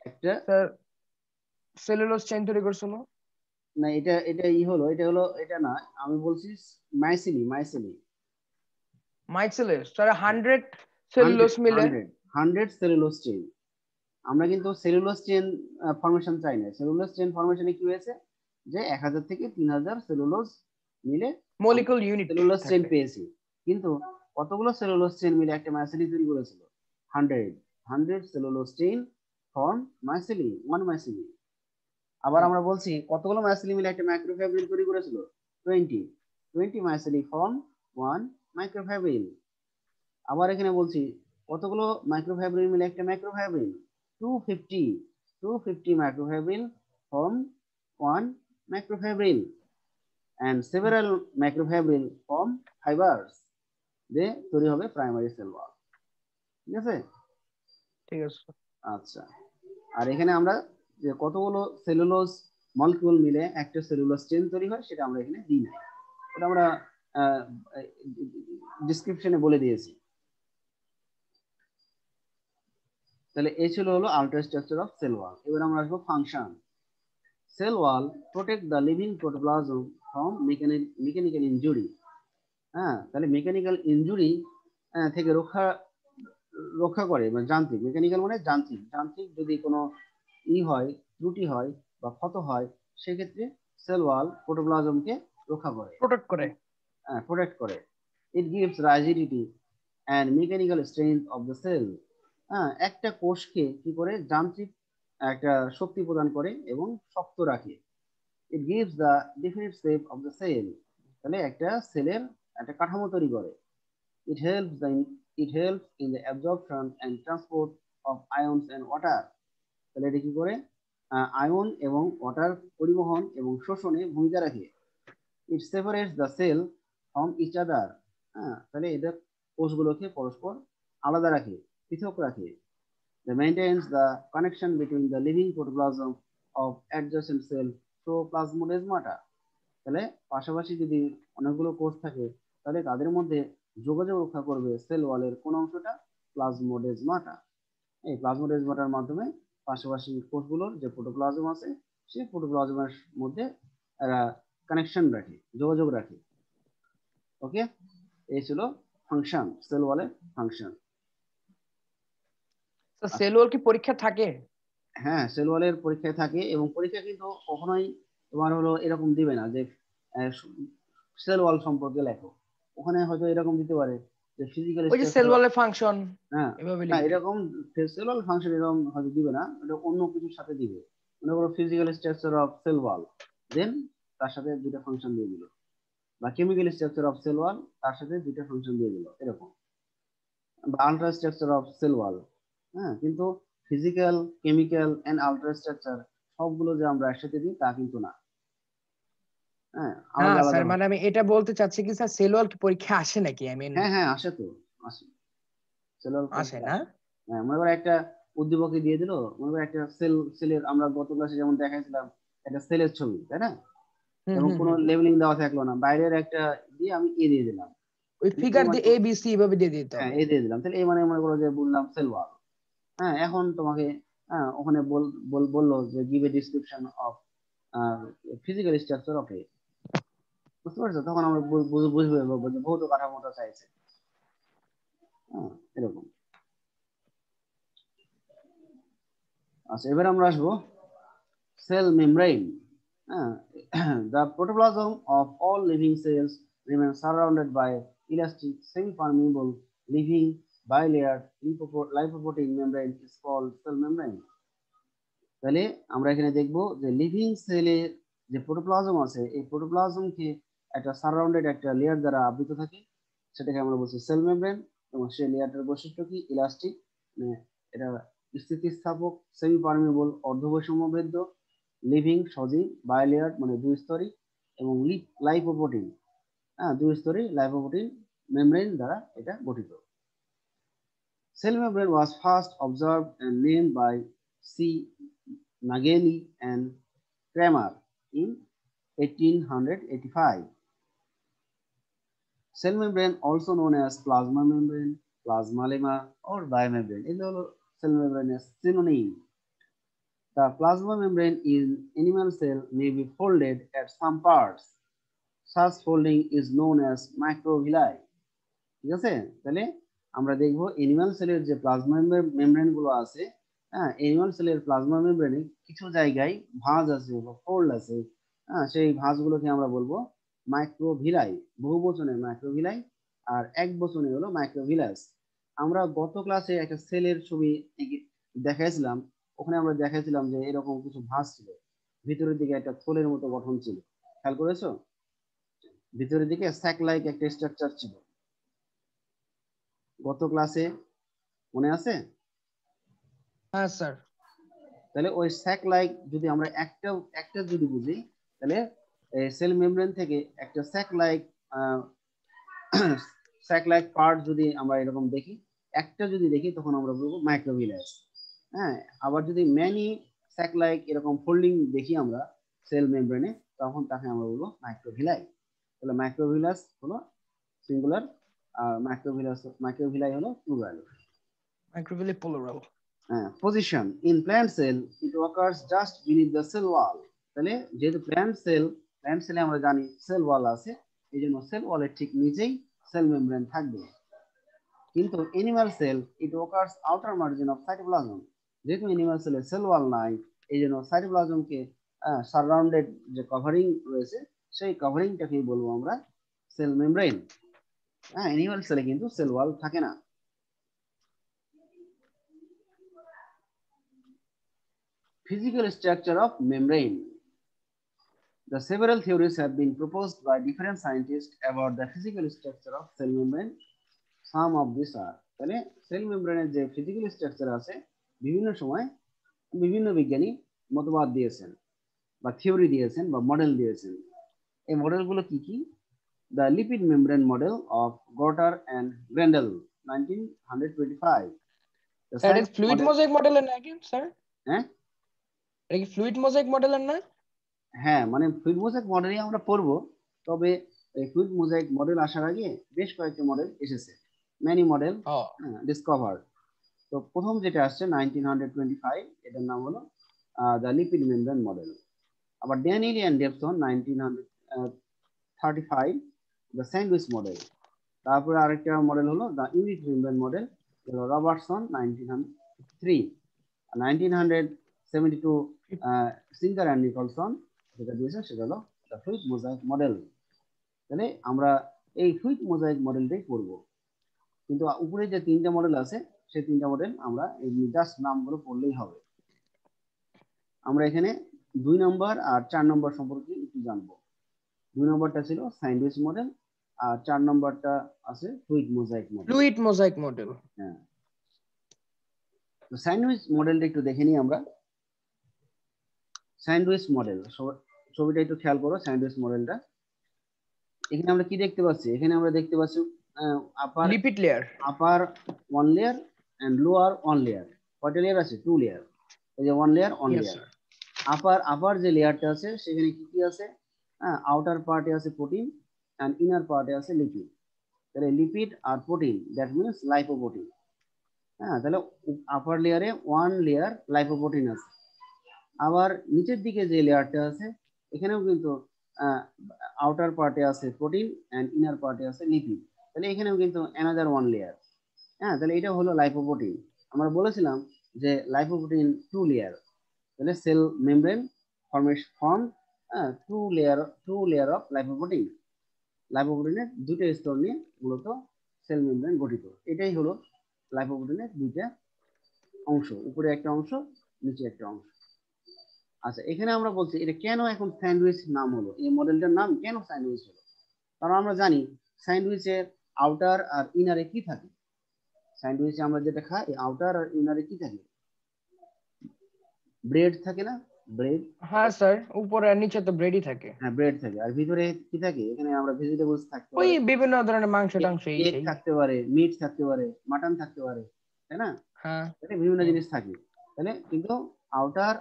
Speaker 1: একটা,
Speaker 2: স্যার সেলুলোজ চেইন তৈরি করেছিল।
Speaker 1: না এটা এটা ই হলো, এটা হলো, এটা না, আমি বলছি মাইসিলি, মাইসিলি।
Speaker 2: মাইসেলের স্যার 100
Speaker 1: হান্ড্রেড
Speaker 2: সেলুলোজ মিলে।
Speaker 1: Hundred hundred cellulose chain. আমরা কিন্তু সেলুলোজ চেইন ফরমেশন চাই না। সেলুলোজ চেইন ফরমেশনে কি হয়েছে যে 1000 থেকে 3000 সেলুলোজ মিলে আমরা
Speaker 2: মলিকুল ইউনিট
Speaker 1: সেলুলোজ চেইন
Speaker 2: থাকে।
Speaker 1: পেয়েছি। কিন্তু কতগুলো সেলুলোজ চেইন মিলে একটা মাইসেলি তৈরি করেছিল? 100। 100 সেলুলোজ চেইন ফর্ম মাইসেলি, ওয়ান মাইসেলি। আবার আমরা বলছি কতগুলো মাইসেলি মিলে একটা মাইক্রোফাইব্রিল তৈরি করেছিল? 20। 20 মাইসেলি ফর্ম ওয়ান মাইক্রোফাইব্রিল। আবার এখানে বলছি কতগুলো মাইক্রোফাইব্রিল মিলে একটা macrofibril? 250। 250 microfibril form one macrofibril, and several macrofibril form fibers। দিয়ে তৈরি হবে প্রাইমারি সেল ওয়াল। ঠিক আছে?
Speaker 2: ঠিক আছে।
Speaker 1: আচ্ছা, আর এখানে আমরা যে কতগুলো সেলুলোজ মলিকিউল মিলে একটা সেলুলোজ চেইন তৈরি হয় সেটা আমরা এখানে দিই না, ওটা আমরা ডিসক্রিপশনে বলে দিয়েছি। তাহলে এই ছিল হলো আল্ট্রাস্ট্রাকচার অফ সেল ওয়াল। এবার আমরা আসবো function. Cell wall protect the living protoplasm from mechanical injury. তাহলে মেকানিক্যাল ইনজুরি থেকে রক্ষা রক্ষা করে, মানে যান্ত্রিক, মেকানিক্যাল মানে যান্ত্রিক, যান্ত্রিক যদি কোনো হয়, ত্রুটি হয় বা ক্ষত হয়, সেক্ষেত্রে সেল ওয়াল প্রোটোপ্লাজমকে রক্ষা করে,
Speaker 2: প্রোটেক্ট করে।
Speaker 1: প্রোটেক্ট করে। It gives rigidity and mechanical strength of the cell. একটা কোষকে কি করে যান্ত্রিক একটা শক্তি প্রদান করে এবং শক্ত রাখে। It gives the definite shape of the cell. তাহলে একটা সেলের একটা কাঠামো তৈরি করে। It helps the it helps in the absorption and transport of ions and water। তাহলে এটা কি করে? আয়ন এবং ওয়াটার পরিবহন এবং শোষণে ভূমিকা রাখে। It separates the cell from each other। তাহলে এটা কোষগুলোকে পরস্পর আলাদা রাখে, পৃথক রাখে। They maintains the connection between the living protoplasm of adjacent cell through plasmodesmata। তাহলে পাশাপাশি যদি অনেকগুলো কোষ থাকে তাহলে তাদের মধ্যে যোগাযোগ রক্ষা করবে সেল ওয়ালের কোন অংশটা? প্লাজমোডেজমাটা। এই প্লাজমোডেজমাটার মাধ্যমে পাশাপাশি কোষগুলোর যে প্রোটোপ্লাজম আছে সেই প্রোটোপ্লাজমের মধ্যে এরা কানেকশন রাখে, যোগাযোগ রাখে। ওকে, এই ছিল ফাংশন, সেল ওয়ালের ফাংশন।
Speaker 2: তো সেল ওয়াল কি পরীক্ষা থাকে?
Speaker 1: হ্যাঁ, সেল ওয়ালের পরীক্ষায় থাকে, এবং পরীক্ষা কিন্তু কখনোই তোমার হলো এরকম দিবে না যে সেল ওয়াল সম্পর্কে লেখো। ওখানে হয়তো এরকম দিতে পারে যে ফিজিক্যাল
Speaker 2: ওই যে সেল
Speaker 1: স্ট্রাকচার।
Speaker 2: ওয়ালের ফাংশন
Speaker 1: হ্যাঁ,
Speaker 2: এভাবে
Speaker 1: না
Speaker 2: লিখবে।
Speaker 1: এরকম সেল ওয়াল ফাংশন এরকম হয়তো দিবে না, এটা অন্য কিছুর সাথে দিবে। মনে করো physical structure of cell wall, then তার সাথে দুইটা ফাংশন দিয়ে দিল, বা chemical structure of cell wall তার সাথে দুইটা ফাংশন দিয়ে দিল, এরকম। বা আল্ট্রাস্ট্রাকচার অফ সেল ওয়াল। হ্যাঁ, কিন্তু ফিজিক্যাল, কেমিক্যাল এন্ড আল্ট্রাস্ট্রাকচার সবগুলো যে আমরা একসাথে দিই তা কিন্তু না। হ্যাঁ,
Speaker 2: না
Speaker 1: আলাদা আলাদা।
Speaker 2: স্যার, মানে আমি এটা বলতে চাচ্ছি কি স্যার, সেল ওয়াল কি পরীক্ষা আসে নাকি? আই মিন
Speaker 1: হ্যাঁ হ্যাঁ, আসে তো, আসে। সেল ওয়াল
Speaker 2: আসে
Speaker 1: পরীক্ষা
Speaker 2: না?
Speaker 1: আসে। হ্যাঁ, মনে করো একটা উদ্দীপকে দিয়ে দিল, মনে করো একটা সেলের, আমরা গত ক্লাসে যেমন দেখাইছিলাম একটা সেলের ছবি, তাই না?
Speaker 2: হুম
Speaker 1: এবং
Speaker 2: হুম
Speaker 1: কোনো
Speaker 2: হুম।
Speaker 1: লেবেলিং দেওয়া থাকলো না, বাইরের একটা দিয়ে আমি এ দিয়ে দিলাম,
Speaker 2: ওই
Speaker 1: তাহলে এ
Speaker 2: ফিগার
Speaker 1: মানে,
Speaker 2: দিয়ে এ বি সি এভাবে দিয়ে দিতে
Speaker 1: হ্যাঁ
Speaker 2: হবে।
Speaker 1: এ দিয়ে দিলাম, তাহলে এ মানে মনে করো যে বললাম সেল ওয়াল। হ্যাঁ, এখন তোমাকে ওখানে বললো যে give a description of physical structure of a, বুঝতে পারছো? তখন আমরা বুঝবো যে ভৌত কাঠামোটা চাইছে। হ্যাঁ, এরকম। আচ্ছা, এবার আমরা আসবো cell membrane. The protoplasm of all living cells remains surrounded by elastic, semi-permeable, living, bilayered lipoprotein membrane is called cell membrane. তাহলে আমরা এখানে দেখব যে লিভিং সেলের যে প্রোটোপ্লাজম আছে, এই প্রোটোপ্লাজমকে একটা সারাউন্ডেড একটা লেয়ার দ্বারা আবৃত থাকে, সেটাকে আমরা বলছি সেল মেমব্রেন। এবং সেই লেয়ারটার বৈশিষ্ট্য কি? ইলাস্টিক, মানে এটা স্থিতিস্থাপক, সেমি পারমিবল অর্ধবৈষম্যভেদ্য, লিভিং সজীব, বায়োলেয়ার মানে দুই স্তরী, এবং লাইপোপ্রোটিন, দুই স্তরী লাইপোপ্রোটিন মেমব্রেন দ্বারা এটা গঠিত। Cell membrane was first observed and named by C. Nageli and Kramer in 1885. Cell membrane, also known as plasma membrane, plasma lemma, or biomembrane, is the cell membrane is synonym. The plasma membrane in animal cell may be folded at some parts. Such folding is known as microvilli. ঠিক আছে? তাহলে আমরা দেখব animal সেলের যে plasma membrane গুলো আছে, হ্যাঁ, এনিম্যাল সেলের প্লাজমা মেমব্রেনে কিছু জায়গায় ভাঁজ আছে বা ফোল্ড আছে। হ্যাঁ, সেই ভাঁজগুলোকে আমরা বলবো মাইক্রোভিলাই, বহু বচনে মাইক্রোভিলাই, আর এক বচনে হলো মাইক্রোভিলাস। আমরা গত ক্লাসে একটা সেলের ছবি দেখাইছিলাম, ওখানে আমরা দেখাইছিলাম যে এরকম কিছু ভাঁজ ছিল, ভিতরের দিকে একটা থলের মতো গঠন ছিল, খেয়াল করেছো? ভিতরের দিকে স্যাক লাইক একটা স্ট্রাকচার ছিল গত ক্লাসে, মনে আছে?
Speaker 2: হ্যাঁ স্যার।
Speaker 1: তাহলে ওই স্যাক লাইক যদি আমরা একটা একটা যদি বুঝি, তাহলে সেল মেমব্রেন থেকে একটা স্যাক লাইক পার্ট যদি আমরা এরকম দেখি, একটা যদি দেখি, তখন আমরা বলবো মাইক্রোভিলাস। হ্যাঁ, আবার যদি ম্যানি স্যাক লাইক এরকম ফোল্ডিং দেখি আমরা সেল মেমব্রেনে, তখন তাকে আমরা বলবো মাইক্রোভিলাই। তাহলে মাইক্রোভিলাস হলো সিঙ্গুলার, আর মাইক্রোভিলাই হলো plural.
Speaker 2: Microvilli plural.
Speaker 1: Position in plant cell, it occurs just beneath the cell wall. তাহলে যেহেতু প্ল্যান্ট সেলে আমরা জানি সেল ওয়াল আছে, এই জন্য সেল ওয়ালের ঠিক নিচেই সেল মেমব্রেন থাকবে। কিন্তু animal cell, it occurs outer margin of cytoplasm. যেহেতু এনিম্যাল সেলে সেল ওয়াল নাই, এই জন্য সাইটোপ্লাজমকে সারাউন্ডেড যে কভারিং রয়েছে, সেই কভারিংটাকেই বলবো আমরা সেল মেমব্রেন। হ্যাঁ, এনিম্যাল সেলে কিন্তু সেল ওয়াল থাকে না। Physical structure of membrane. The several theories have been proposed by different scientists about the physical structure of cell membrane. Some of these are, তাহলে সেল মেমব্রেনের যে ফিজিক্যাল স্ট্রাকচার আছে, বিভিন্ন সময় বিভিন্ন বিজ্ঞানী মতবাদ দিয়েছেন বা থিওরি দিয়েছেন বা মডেল দিয়েছেন। এই মডেলগুলো কি কি? The lipid membrane model of Gotter and Grendel, 1925. The
Speaker 2: sir, এটা
Speaker 1: sandwich
Speaker 2: ফ্লুইড
Speaker 1: model,
Speaker 2: মোজাইক মডেলের নাকি স্যার?
Speaker 1: হ্যাঁ
Speaker 2: এটা কি ফ্লুইড মোজাইক মডেলের না?
Speaker 1: হ্যাঁ, মানে ফ্লুইড মোজাইক মডেলই আমরা পড়বো। তবে এই ফ্লুইড মোজাইক মডেল আসার আগে বেশ কয়েকটি মডেল এসেছে, ম্যানি মডেল
Speaker 2: ও
Speaker 1: ডিসকভার। তো প্রথম যেটা আসছে 1925, এটার নাম হলো দ্য লিপিড মেমব্রেন মডেল। আবার Danielli and Davson 1935, the sandwich model. তারপরে আরেকটা মডেল হলো the unit membrane model, Robertson 1903। 1972 Singer and Nicolson যেটা দিয়েছে, সেটা হলো দ্য ফ্লুইড মোজাইক মডেল। তাহলে আমরা এই ফ্লুইড মোজাইক মডেলটাই পড়বো, কিন্তু উপরে যে তিনটা মডেল আছে, সেই তিনটা মডেল আমরা এই জাস্ট নামগুলো পড়লেই হবে। আমরা এখানে 2 নম্বর আর 4 নম্বর সম্পর্কে একটু জানবো। 2 নম্বরটা ছিল স্যান্ডউইচ মডেল, আর 4 নম্বরটা আছে fluid mosaic model.
Speaker 2: Fluid mosaic model.
Speaker 1: হ্যাঁ, তো স্যান্ডউইচ মডেলটা একটু দেখে নিই আমরা। স্যান্ডউইচ মডেল, ছবিটা একটু খেয়াল করো। স্যান্ডউইচ মডেলটা এখানে আমরা কি দেখতে পাচ্ছি? এখানে আমরা দেখতে পাচ্ছি upper
Speaker 2: lipid layer,
Speaker 1: upper one layer and lower one layer. কয়টা লেয়ার আছে? 2 লেয়ার। এই যে one layer one
Speaker 2: yes
Speaker 1: layer.
Speaker 2: Sir.
Speaker 1: Upper যে লেয়ারটা আছে সেখানে কি কি আছে? হ্যাঁ, আউটার পার্টে আছে প্রোটিন এন্ড ইনার পার্টে আছে লিপিড। তাহলে লিপিড আর প্রোটিন, দ্যাট মিনস লাইপোপ্রোটিন। হ্যাঁ, তাহলে আপার লেয়ারে ওয়ান লেয়ার লাইপোপ্রোটিন আছে। আবার নিচের দিকে যে লেয়ারটা আছে এখানেও কিন্তু আউটার পার্টে আছে প্রোটিন এন্ড ইনার পার্টে আছে লিপিড। তাহলে এখানেও কিন্তু অ্যানাদার ওয়ান লেয়ার। হ্যাঁ, তাহলে এটা হলো লাইপোপ্রোটিন। আমরা বলেছিলাম যে লাইপোপ্রোটিন 2 লেয়ার। তাহলে cell membrane form two layer of lipoprotein. লাইপোপ্রোটিনের দুটো স্তর নিয়ে মূলত সেল মেমব্রেন গঠিত। এটাই হলো লাইপোপ্রোটিনের দুইটা অংশ, উপরে একটা অংশ, নিচে একটা অংশ। আচ্ছা, এখানে আমরা বলছি এটা কেন এখন স্যান্ডউইচ নাম হলো, এই মডেলটার নাম কেন স্যান্ডউইচ হলো? কারণ আমরা জানি স্যান্ডউইচের আউটার আর ইনারে কি থাকে। স্যান্ডউইচে আমরা যেটা খাই, আউটার আর ইনারে কি থাকে? ব্রেড থাকে না? ব্রেড।
Speaker 2: হ্যাঁ স্যার, উপরে আর নিচে তো ব্রেডই থাকে।
Speaker 1: হ্যাঁ, ব্রেড থাকে। আর ভিতরে কি থাকে? এখানে আমরা ভেজিটেবলস থাকতে
Speaker 2: ওই
Speaker 1: পারে,
Speaker 2: বিভিন্ন ধরনের মাংস টাংস এই
Speaker 1: এগ
Speaker 2: সেই।
Speaker 1: থাকতে পারে, মিট থাকতে পারে, মাটন থাকতে পারে, তাই না?
Speaker 2: হ্যাঁ।
Speaker 1: তাহলে বিভিন্ন জিনিস থাকে। তাহলে কিন্তু আউটার,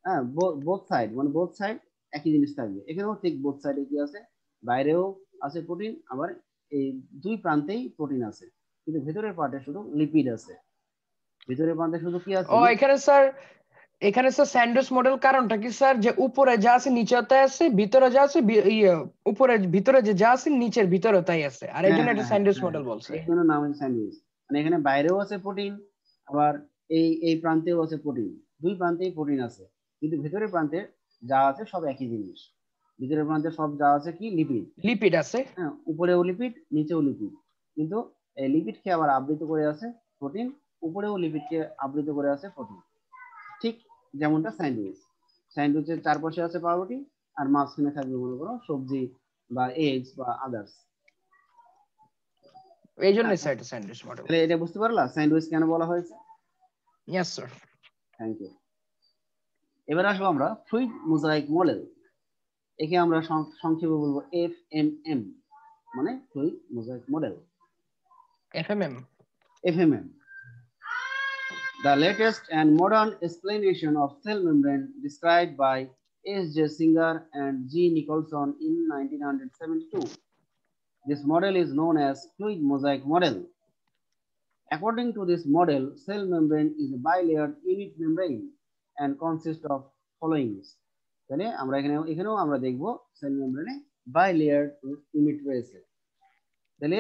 Speaker 1: হ্যাঁ, বোথ সাইড, মানে বোথ সাইড একই জিনিস থাকবে। এখানেও ঠিক বোথ সাইডে কি আছে? বাইরেও আছে প্রোটিন, আবার এই দুই প্রান্তেই প্রোটিন আছে, কিন্তু ভেতরের পার্টে শুধু লিপিড আছে। ভিতরের প্রান্তে শুধু কি আছে?
Speaker 2: ও এখানে স্যার স্যান্ডউইচ মডেল কারণটা কি স্যার, যে উপরে যা আছে নিচেতে আছে, ভিতরে যা আছে উপরে ভিতরে যে যা আছে নিচের ভিতরে তাই আছে, আর এই
Speaker 1: হ্যাঁ,
Speaker 2: জন্য এটা
Speaker 1: হ্যাঁ,
Speaker 2: স্যান্ডউইচ
Speaker 1: হ্যাঁ,
Speaker 2: মডেল বলছে।
Speaker 1: এই জন্য নাম হচ্ছে স্যান্ডউইচ। মানে এখানে বাইরেও আছে প্রোটিন, আবার এই প্রান্তেও আছে প্রোটিন। দুই প্রান্তেই প্রোটিন আছে, কিন্তু ভেতরের প্রান্তে যা আছে সব একই জিনিস। ভিতরের প্রান্তে সব যা আছে কি? লিপিড।
Speaker 2: লিপিড আছে।
Speaker 1: হ্যাঁ, উপরেও লিপিড, নিচেও লিপিড। কিন্তু এই লিপিডকে আবার আবৃত করে আছে প্রোটিন, উপরেও লিপিডকে আবৃত করে আছে প্রোটিন। ঠিক যেমনটা স্যান্ডউইচ। স্যান্ডউইচের চারপাশে আছে পাউরুটি, আর মাঝখানে থাকবে মনে করো সবজি বা এগস বা আদার্স।
Speaker 2: এই জন্য স্যার এটা স্যান্ডউইচ মডেল।
Speaker 1: তাহলে এটা বুঝতে পারলা স্যান্ডউইচ কেন বলা হয়েছে?
Speaker 2: Yes sir.
Speaker 1: Thank you. এবার আসবো আমরা ফ্লুইড মোজাইক মডেল। একে আমরা সংক্ষেপে বলবো FMM, মানে fluid mosaic model.
Speaker 2: FMM.
Speaker 1: FMM, the latest and modern explanation of cell membrane described by S.J. Singer and G. Nicholson in 1972. This model is known as fluid mosaic model. According to this model, cell membrane is a bilayered unit membrane and consists of followings. তাহলে আমরা এখানেও আমরা দেখব sell মেমব্রেনে বাইলেয়ার্ড unit রয়েছে। তাহলে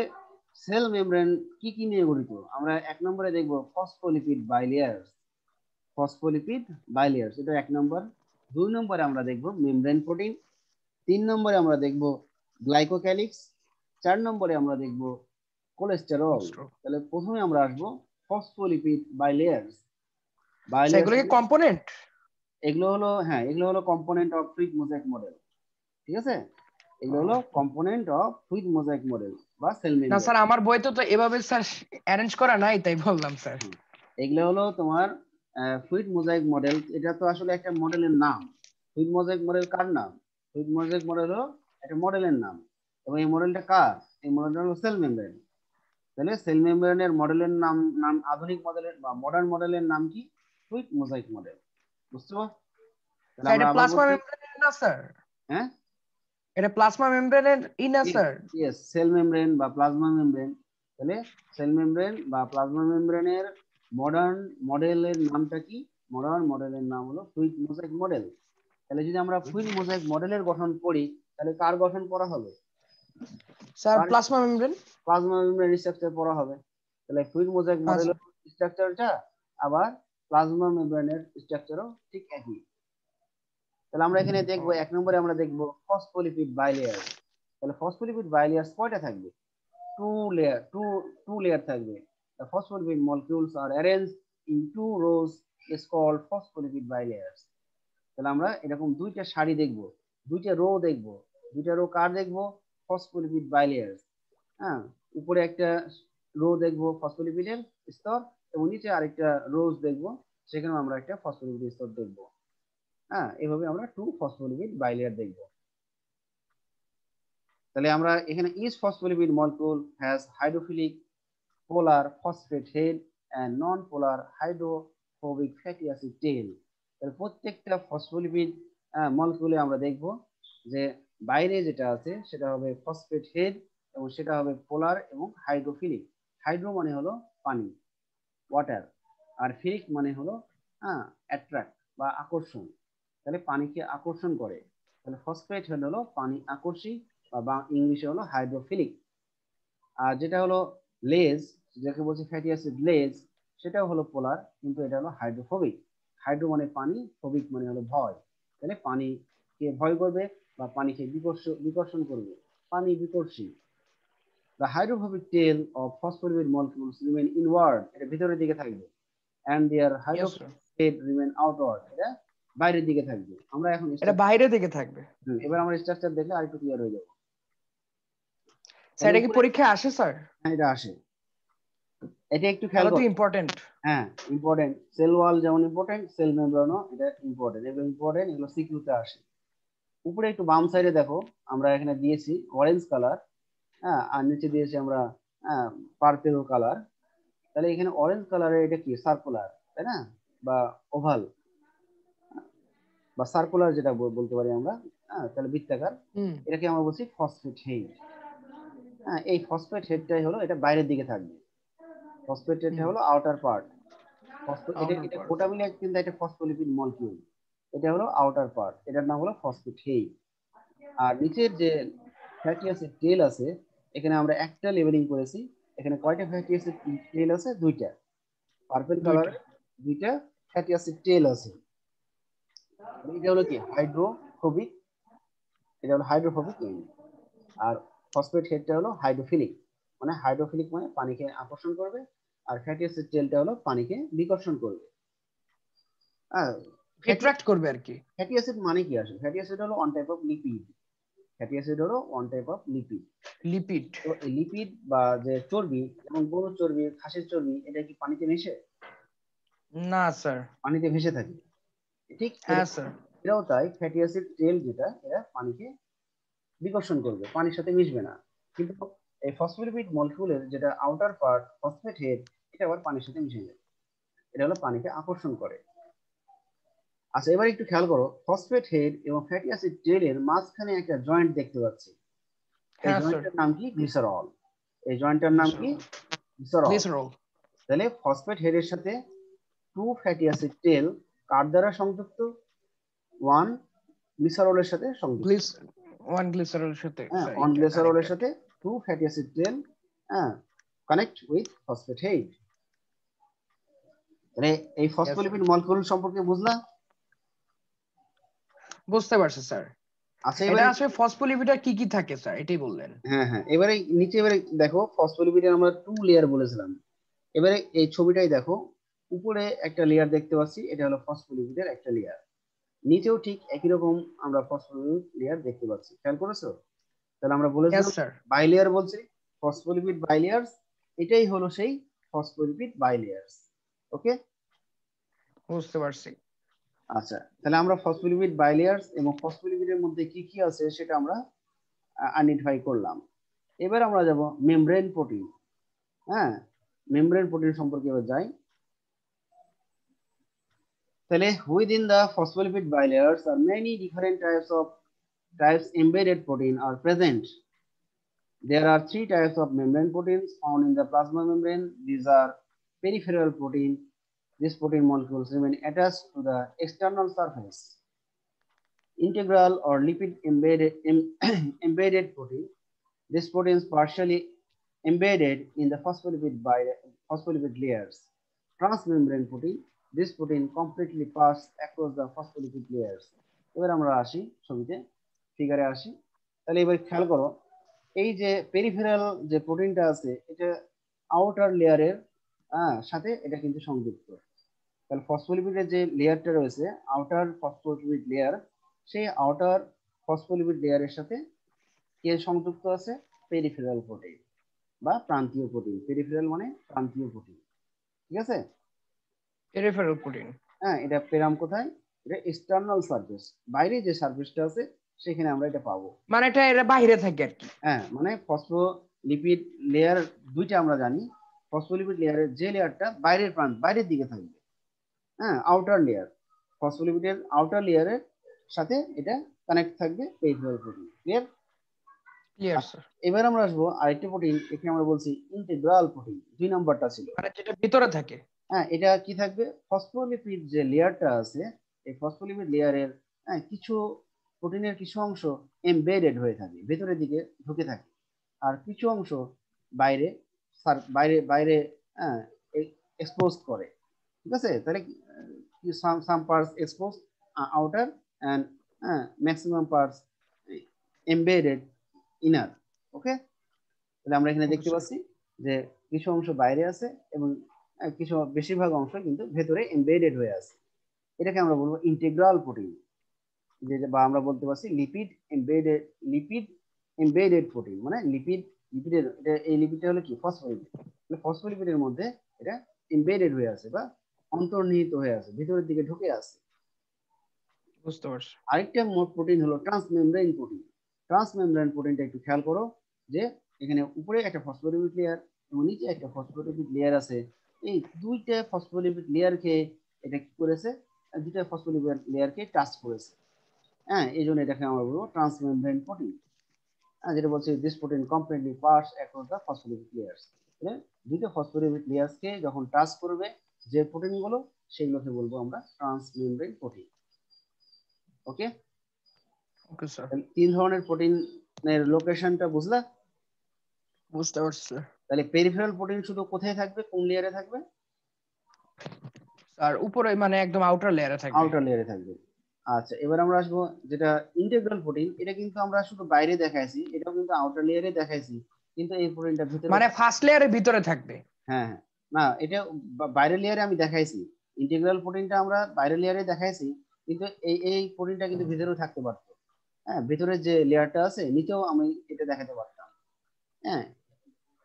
Speaker 1: cell membrane কি কি নিয়ে গঠিত? আমরা এক নম্বরে দেখব ফসফোলিপিড বাইলেয়ার্স। ফসফোলিপিড বাইলেয়ার্স, এটা এক নম্বর। দুই নম্বরে আমরা দেখব মেমব্রেন প্রোটিন। তিন নম্বরে আমরা দেখব গ্লাইকোক্যালিক্স। চার নম্বরে আমরা দেখব কোলেস্টেরল। তাহলে প্রথমে আমরা আসবো ফসফোলিপিড বাইলেয়ার্স।
Speaker 2: এগুলো কি কম্পোনেন্ট?
Speaker 1: এগুলো হলো, হ্যাঁ, এগুলো হলো component of fluid mosaic model. ঠিক আছে, এগুলো হলো component of fluid mosaic model বা সেল
Speaker 2: না
Speaker 1: মেমব্রেন।
Speaker 2: স্যার, আমার বইতে তো এভাবে স্যার অ্যারেঞ্জ করা নাই, তাই বললাম স্যার।
Speaker 1: এগুলো হলো তোমার ফ্লুইড মোজাইক মডেল। এটা তো আসলে একটা মডেলের নাম। ফ্লুইড মোজাইক মডেল কার নাম? ফ্লুইড মোজাইক মডেল হলো একটা মডেলের নাম। এবং এই মডেলটা কার? এই মডেলটা হলো সেল মেমব্রেন। তাহলে সেল মেমব্রেনের মডেলের নাম নাম আধুনিক মডেলের বা মডার্ন মডেলের নাম কি? Fluid mosaic model. বুঝতে পারছো? তাহলে
Speaker 2: স্যার
Speaker 1: আমরা
Speaker 2: এটা
Speaker 1: আবার
Speaker 2: প্লাজমা
Speaker 1: বলছি,
Speaker 2: মেমব্রেনের না স্যার?
Speaker 1: হ্যাঁ,
Speaker 2: এটা প্লাজমা মেমব্রেনের না স্যার?
Speaker 1: ইয়েস, সেল মেমব্রেন বা প্লাজমা মেমব্রেন। তাহলে সেল মেমব্রেন বা প্লাজমা মেমব্রেনের মডার্ন মডেলের নামটা কি? মডার্ন মডেলের নাম হলো ফ্লুইড মোজাইক মডেল। তাহলে যদি আমরা ফ্লুইড মোজাইক মডেলের গঠন পড়ি, তাহলে কার গঠন পড়া হবে?
Speaker 2: Sir plasma membrane.
Speaker 1: Plasma membrane structure পড়া হবে। তাহলে ফ্লুইড মোজাইক মডেলের স্ট্রাকচারটা আবার প্লাজমা মেমব্রেনের স্ট্রাকচারও ঠিক একই। তাহলে আমরা এখানে দেখবো এক নম্বরে আমরা দেখবো ফসফোলিপিড বাইলেয়ার। তাহলে ফসফোলিপিড বাইলেয়ার্স কয়টা থাকবে? টু লেয়ার থাকবে। The phospholipid molecules are arranged in 2 rows is called phospholipid bilayers. তাহলে আমরা এরকম দুইটা সারি দেখব, দুইটা রো দেখব। দুইটা রো কার দেখব? ফসফোলিপিড বাইলেয়ার্স। হ্যাঁ, উপরে একটা রো দেখবো ফসফোলিপিডের স্তর, এবং নিচে আরেকটা রোজ দেখবো, সেখানে আমরা একটা ফসফোলিপিড স্তর দেখবো। হ্যাঁ, এভাবে আমরা 2 ফসফোলিপিড বাইলেয়ার দেখবো। তাহলে আমরা এখানে each phospholipid molecule has hydrophilic polar phosphate head and non-polar hydrophobic fatty acid tail। তাহলে প্রত্যেকটা ফসফোলিপিড মলিকিউলে আমরা দেখব যে বাইরে যেটা আছে সেটা হবে ফসফেট হেড, এবং সেটা হবে পোলার এবং হাইড্রোফিলিক। হাইড্রো মানে হলো পানি, ওয়াটার, আর ফিলিক মানে হলো অ্যাট্রাক্ট বা আকর্ষণ, তাহলে পানিকে আকর্ষণ করে। তাহলে ফসফেট হেড হলো পানি আকর্ষী, বা ইংলিশে হলো হাইড্রোফিলিক। আর যেটা হলো লেজ, যাকে বলছে ফ্যাটি অ্যাসিড লেজ, সেটাও হলো পোলার, কিন্তু এটা হলো হাইড্রোফোবিক। হাইড্রো মানে পানি, ফোবিক মানে হলো ভয়, তাহলে পানিকে ভয় করবে বা পানিকে বিকর্ষণ করবে, পানি বিকর্ষী। The hydrophobic tail of phospholipid molecules remain inward, এটা ভিতরের দিকে থাকবে, and there
Speaker 2: yes sir,
Speaker 1: hydrophobic head remain outward, এটা বাইরের দিকে থাকবে। আমরা এখন
Speaker 2: এটা বাইরের দিকে থাকবে।
Speaker 1: এবার আমরা স্ট্রাকচার দেখলে আরেকটু ক্লিয়ার হয়ে যাবে।
Speaker 2: স্যার
Speaker 1: তাহলে
Speaker 2: এটা কি
Speaker 1: উপরে
Speaker 2: পরীক্ষায় আসে স্যার?
Speaker 1: এটা আসে, এটা একটু খেয়াল
Speaker 2: তাহলে তো
Speaker 1: করো।
Speaker 2: ইম্পর্টেন্ট।
Speaker 1: হ্যাঁ, ইম্পর্টেন্ট। সেল ওয়াল যেমন ইম্পর্টেন্ট, সেল মেমব্রেনও এটা ইম্পর্টেন্ট, এগুলো ইম্পর্টেন্ট, এগুলো সিকিউতে আসে। উপরে একটু বাম সাইডে দেখো, আমরা এখানে দিয়েছি অরেঞ্জ কালার, হ্যাঁ, আর নিচে দিয়েছি আমরা পার্পেল কালার। তাহলে এখানে অরেঞ্জ কালারের এটা কি সার্কুলার, তাই না, বা ওভাল, বা সার্কুলার যেটা বলতে পারি আমরা, হ্যাঁ, তাহলে বৃত্তাকার, এটাকে আমরা বলছি ফসফেট হেড। হ্যাঁ, এই ফসফেট হেডটাই হলো এটা বাইরের দিকে থাকবে, ফসফেট হেডটা হলো আউটার পার্ট। এটা
Speaker 2: আউটার
Speaker 1: এটা
Speaker 2: পার্ট।
Speaker 1: গোটা মিলে কিন্তু একটা ফসফোলিপিড মলিকিউল, এটা হলো আউটার পার্ট, এটার নাম হলো ফসফেট হেড। আর নিচের যে ফ্যাটি অ্যাসিড টেল আছে, এখানে আমরা একটা লেবেলিং করেছি। এখানে কয়টা ফ্যাটি অ্যাসিড টেল আছে? দুইটা, পার্পল
Speaker 2: দুইটা।
Speaker 1: কালারে দুইটা ফ্যাটি অ্যাসিড টেল আছে। এটা হলো কি হাইড্রোফোবিক, এটা হলো হাইড্রোফোবিক এন্ড। আর ফসফেট হেডটা হলো হাইড্রোফিলিক, মানে হাইড্রোফিলিক মানে পানিকে আকর্ষণ করবে, আর ফ্যাটি অ্যাসিড টেলটা হলো পানিকে বিকর্ষণ করবে। ফ্যাটি
Speaker 2: অ্যাট্রাক্ট করবে আর কি।
Speaker 1: ফ্যাটি অ্যাসিড মানে কি আসে? ফ্যাটি অ্যাসিড হলো one type of lipid, fatty acid হলো one type of lipid.
Speaker 2: Lipid.
Speaker 1: তো এই লিপিড বা যে চর্বি, যেমন গরুর চর্বি, খাসির চর্বি, এটা কি পানিতে মিশে?
Speaker 2: না স্যার।
Speaker 1: পানিতে ভেসে থাকে। ঠিক
Speaker 2: হ্যাঁ স্যার।
Speaker 1: এরাও তাই, ফ্যাটি অ্যাসিড তেল যেটা, এরা পানিকে বিকর্ষণ করবে, পানির সাথে মিশবে না। কিন্তু এই ফসফোলিপিড মলিকিউলের যেটা আউটার পার্ট ফসফেট হেড, এটা আবার পানির সাথে মিশে যায়, এটা হলো পানিকে আকর্ষণ করে। আচ্ছা, এবার একটু খেয়াল করো, ফসফেট হেড এবং ফ্যাটি অ্যাসিড টেলের মাঝখানে একটা জয়েন্ট দেখতে পাচ্ছি। এই
Speaker 2: হ্যাঁ স্যার।
Speaker 1: জয়েন্টটার নাম কি? গ্লিসারল। এই জয়েন্টটার নাম কি?
Speaker 2: গ্লিসারল।
Speaker 1: গ্লিসারল।
Speaker 2: গ্লিসারল।
Speaker 1: তাহলে ফসফেট হেডের সাথে 2 ফ্যাটি অ্যাসিড টেল কার দ্বারা সংযুক্ত? 1 গ্লিসারলের সাথে সংযুক্ত।
Speaker 2: গ্লিস ওয়ান গ্লিসারলের সাথে
Speaker 1: হ্যাঁ,
Speaker 2: স্যার
Speaker 1: 1
Speaker 2: এটা
Speaker 1: গ্লিসারলের
Speaker 2: কানেক্টেড।
Speaker 1: সাথে 2 ফ্যাটি অ্যাসিড টেল, হ্যাঁ, কানেক্ট উইথ ফসফেট হেড। তাহলে এই
Speaker 2: ইয়েস স্যার,
Speaker 1: ফসফোলিপিড মলিকিউল সম্পর্কে বুঝলা?
Speaker 2: বুঝতে পারছি স্যার।
Speaker 1: আচ্ছা,
Speaker 2: এটা
Speaker 1: এবারে
Speaker 2: আসলে ফসফোলিপিডে কি কি থাকে স্যার এটাই বললেন।
Speaker 1: হ্যাঁ হ্যাঁ, এবারে নিচে এবারে দেখো, ফসফোলিপিডের আমরা 2 লেয়ার বলেছিলাম। এবারে এই ছবিটাই দেখো, উপরে একটা লেয়ার দেখতে পাচ্ছি, এটা হলো ফসফোলিপিডের একটা লেয়ার। নিচেও ঠিক একই রকম আমরা ফসফোলিপিড লেয়ার দেখতে পাচ্ছি, খেয়াল করেছো? তাহলে আমরা
Speaker 2: ইয়েস
Speaker 1: বলেছিলাম
Speaker 2: স্যার।
Speaker 1: বাইলেয়ার বলছি, ফসফোলিপিড বাইলেয়ার্স, এটাই হলো সেই ফসফোলিপিড বাইলেয়ার্স। ওকে,
Speaker 2: বুঝতে পারছি।
Speaker 1: আচ্ছা, তাহলে আমরা ফসফোলিপিড বাইলেয়ার্স এবং ফসফোলিপিডের মধ্যে কি কি আছে সেটা আমরা আইডেন্টিফাই করলাম। এবার আমরা যাব মেমব্রেন প্রোটিন। হ্যাঁ, মেমব্রেন প্রোটিন সম্পর্কে এবার যাই। তাহলে within the phospholipid bilayers are many different types embedded protein are present. There are 3 types of membrane proteins found in the plasma membrane. These are peripheral protein. These protein molecules remain attached to the external surface. Integral or lipid embedded protein. This protein is partially embedded in the phospholipid layers. Transmembrane protein. This protein completely pass across the phospholipid layers. এবার আমরা আসি ছবিতে, ফিগারে আসি। তাহলে এবার খেয়াল করো, এই যে পেরিফেরাল যে প্রোটিনটা আছে, এটা আউটার লেয়ারের সাথে এটা কিন্তু সংযুক্ত। তাহলে ফসফোলিপিডের যে লেয়ারটা রয়েছে, আউটার ফসফোলিপিড লেয়ার, সেই আউটার ফসফোলিপিড লেয়ারের সাথে কে সংযুক্ত আছে? Peripheral protein. বা প্রান্তীয় প্রোটিন। পেরিফেরাল মানে প্রান্তীয় প্রোটিন, ঠিক আছে?
Speaker 2: Peripheral protein.
Speaker 1: হ্যাঁ, এটা পেলাম কোথায়? এটা এক্সটার্নাল সারফেস, বাইরে যে সারফেসটা আছে সেখানে আমরা এটা পাবো।
Speaker 2: মানে এটা এর বাইরে থাকে আর কি।
Speaker 1: হ্যাঁ, মানে ফসফোলিপিড লেয়ার দুইটা আমরা জানি। ফসফোলিপিড লেয়ারের যে লেয়ারটা বাইরের বাইরের দিকে থাকবে, হ্যাঁ, আউটার লেয়ার, ফসফোলিপিডের আউটার লেয়ারের সাথে এটা কানেক্ট থাকবে peripheral protein. Clear?
Speaker 2: Clear sir.
Speaker 1: এবার আমরা আসবো আরেকটা প্রোটিন, এখানে আমরা বলছি ইন্টিগ্রাল প্রোটিন, 2 নাম্বারটা ছিল।
Speaker 2: মানে যেটা ভিতরে থাকে।
Speaker 1: হ্যাঁ, এটা কি থাকবে? ফসফোলিপিড যে লেয়ারটা আছে, এই ফসফোলিপিড লেয়ারের কিছু প্রোটিনের কিছু অংশ এমবেডেড হয়ে থাকে, ভেতরের দিকে ঢুকে থাকে, আর কিছু অংশ বাইরে বাইরে বাইরে এক্সপোজ করে, ঠিক আছে? তাহলে some parts expose outer and maximum parts embedded inner. Okay, তাহলে আমরা এখানে দেখতে পাচ্ছি যে কিছু অংশ বাইরে আছে এবং কিছু বেশিরভাগ অংশ কিন্তু ভেতরে এমবেডেড হয়ে আছে। এটাকে আমরা বলবো ইন্টিগ্রাল প্রোটিন, যে বা আমরা বলতে পারছি লিপিড এমবেডেড প্রোটিন, মানে লিপিডের এটা, এই লিপিডটা হলো কি? ফসফোলিপিড। ফসফোলিপিডের মধ্যে এটা এমবেডেড হয়ে আছে বা অন্তর্নিহিত হয়ে আছে, ভিতরের দিকে ঢুকে আছে।
Speaker 2: বুঝতে পারছি।
Speaker 1: আরেকটা প্রোটিন হলো ট্রান্সমেমব্রেন প্রোটিন। ট্রান্সমেমব্রেন প্রোটিনটা একটু খেয়াল করো, যে এখানে উপরে একটা ফসফোলিপিড লেয়ার এবং নিচে একটা ফসফোলিপিড লেয়ার আছে। এই দুইটা ফসফোলিপিড লেয়ারকে এটা কি করেছে? দুইটা ফসফোলিপিড লেয়ারকে টাচ করেছে। হ্যাঁ, এই জন্য এটাকে আমরা বলবো ট্রান্সমেমব্রেন প্রোটিন। যেটা বলছে this protein completely pass across the phospholipid layers. দুইটা ফসফোলিপিড লেয়ারসকে যখন টাচ করবে যে প্রোটিনগুলো, সেইগুলোকে বলবো আমরা ট্রান্সমেমব্রেন প্রোটিন। ওকে,
Speaker 2: ওকে স্যার।
Speaker 1: 3 ধরনের প্রোটিনের লোকেশনটা বুঝলা?
Speaker 2: বুঝতে পারছি।
Speaker 1: তাহলে পেরিফেরাল প্রোটিন শুধু কোথায় থাকবে, কোন লেয়ারে থাকবে?
Speaker 2: স্যার উপরে মানে একদম আউটার লেয়ারে থাকবে।
Speaker 1: আউটার লেয়ারে থাকবে। আচ্ছা, এবার আমরা আসবো যেটা ইন্টিগ্রাল প্রোটিন। এটা কিন্তু আমরা শুধু বাইরে দেখাইছি, এটাও কিন্তু আউটার লেয়ারে দেখাইছি, কিন্তু এই প্রোটিনটা ভিতরে
Speaker 2: মানে ফার্স্ট লেয়ারের ভিতরে থাকবে।
Speaker 1: হ্যাঁ হ্যাঁ, না এটা বাইরের লেয়ারে আমি দেখাইছি। ইন্টিগ্রাল প্রোটিনটা আমরা বাইরের লেয়ারে দেখাইছি, কিন্তু এই প্রোটিনটা কিন্তু ভিতরেও থাকতে পারতো। হ্যাঁ, ভিতরে যে লেয়ারটা আছে নিচেও আমি এটা দেখাতে পারতাম। হ্যাঁ,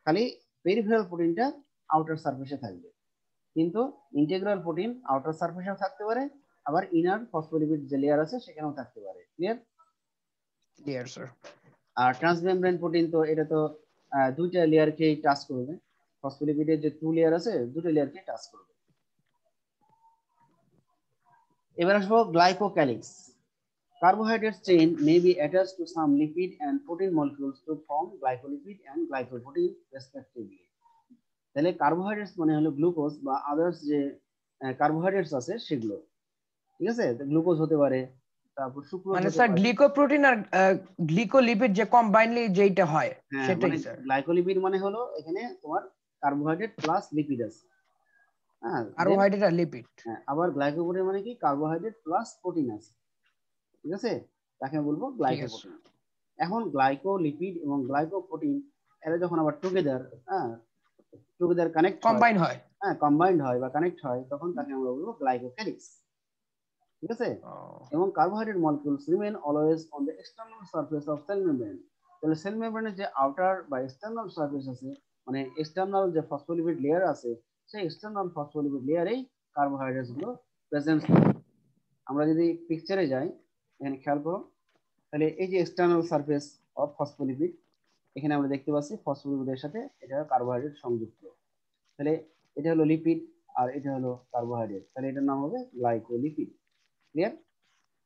Speaker 1: খালি পেরিফেরাল প্রোটিনটা আউটার সারফেসে থাকবে, কিন্তু ইন্টিগ্রাল প্রোটিন আউটার সারফেসেও থাকতে পারে, আবার ইনার ফসফোলিপিড যে লেয়ার আছে সেখানেও থাকতে পারে। ক্লিয়ার?
Speaker 2: Clear sir.
Speaker 1: আর ট্রান্সমেমব্রেন প্রোটিন তো এটা তো দুইটা লেয়ারকেই টাচ করবে। ফসফোলিপিডের যে 2 লেয়ার আছে, দুটো লেয়ারকে টাচ করবে। এবার আসবো glycocalyx. Carbohydrate chain may be attached to some lipid and protein molecules to form glycolipid and glycoprotein respectively. তাহলে কার্বোহাইড্রেটস মানে হলো গ্লুকোজ বা আদার্স যে কার্বোহাইড্রেটস আছে সেগুলো, ঠিক আছে? গ্লুকোজ হতে পারে, তারপর সুক্রোজ
Speaker 2: মানে
Speaker 1: হতে
Speaker 2: স্যার
Speaker 1: পারে।
Speaker 2: গ্লিকোপ্রোটিন আর গ্লিকোলিপিড যে কম্বাইনলি যেটা হয়
Speaker 1: হ্যাঁ,
Speaker 2: সেটাই
Speaker 1: মানে
Speaker 2: স্যার।
Speaker 1: গ্লাইকোলিপিড মানে হলো এখানে তোমার কার্বোহাইড্রেট প্লাস লিপিড আছে। হ্যাঁ, দেন
Speaker 2: কার্বোহাইড্রেট আর লিপিড।
Speaker 1: আবার গ্লাইকোপ্রোটিন মানে কি? কার্বোহাইড্রেট প্লাস প্রোটিন আছে, ঠিক আছে? তাকে বলবো
Speaker 2: ঠিক আছে।
Speaker 1: গ্লাইকোপ্রোটিন। এখন গ্লাইকোলিপিড এবং গ্লাইকোপ্রোটিন এরা যখন আবার টুগেদার টুগেদার কানেক্ট হয়,
Speaker 2: কম্বাইন হয়।
Speaker 1: কম্বাইন্ড হয় বা কানেক্ট হয়, তখন তাকে আমরা বলবো গ্লাইকোক্যালিক্স, ঠিক আছে? এবং carbohydrate molecules remain always on the external surface of cell membrane. তাহলে সেল মেমব্রেনের যে আউটার বা এক্সটার্নাল সারফেস আছে, মানে এক্সটার্নাল যে ফসফোলিপিড লেয়ার আছে, সেই এক্সটার্নাল ফসফোলিপিড লেয়ারেই কার্বোহাইড্রেটস গুলো প্রেজেন্স থাকে। আমরা যদি পিকচারে যাই, এখানে খেয়াল করো, তাহলে এই যে এক্সটার্নাল সারফেস অফ ফসফোলিপিড, এখানে আমরা দেখতে পাচ্ছি ফসফোলিপিডের সাথে এটা কার্বোহাইড্রেট সংযুক্ত। তাহলে এটা হলো লিপিড আর এটা হলো কার্বোহাইড্রেট, তাহলে এটার নাম হবে গ্লাইকোলিপিড। ক্লিয়ার?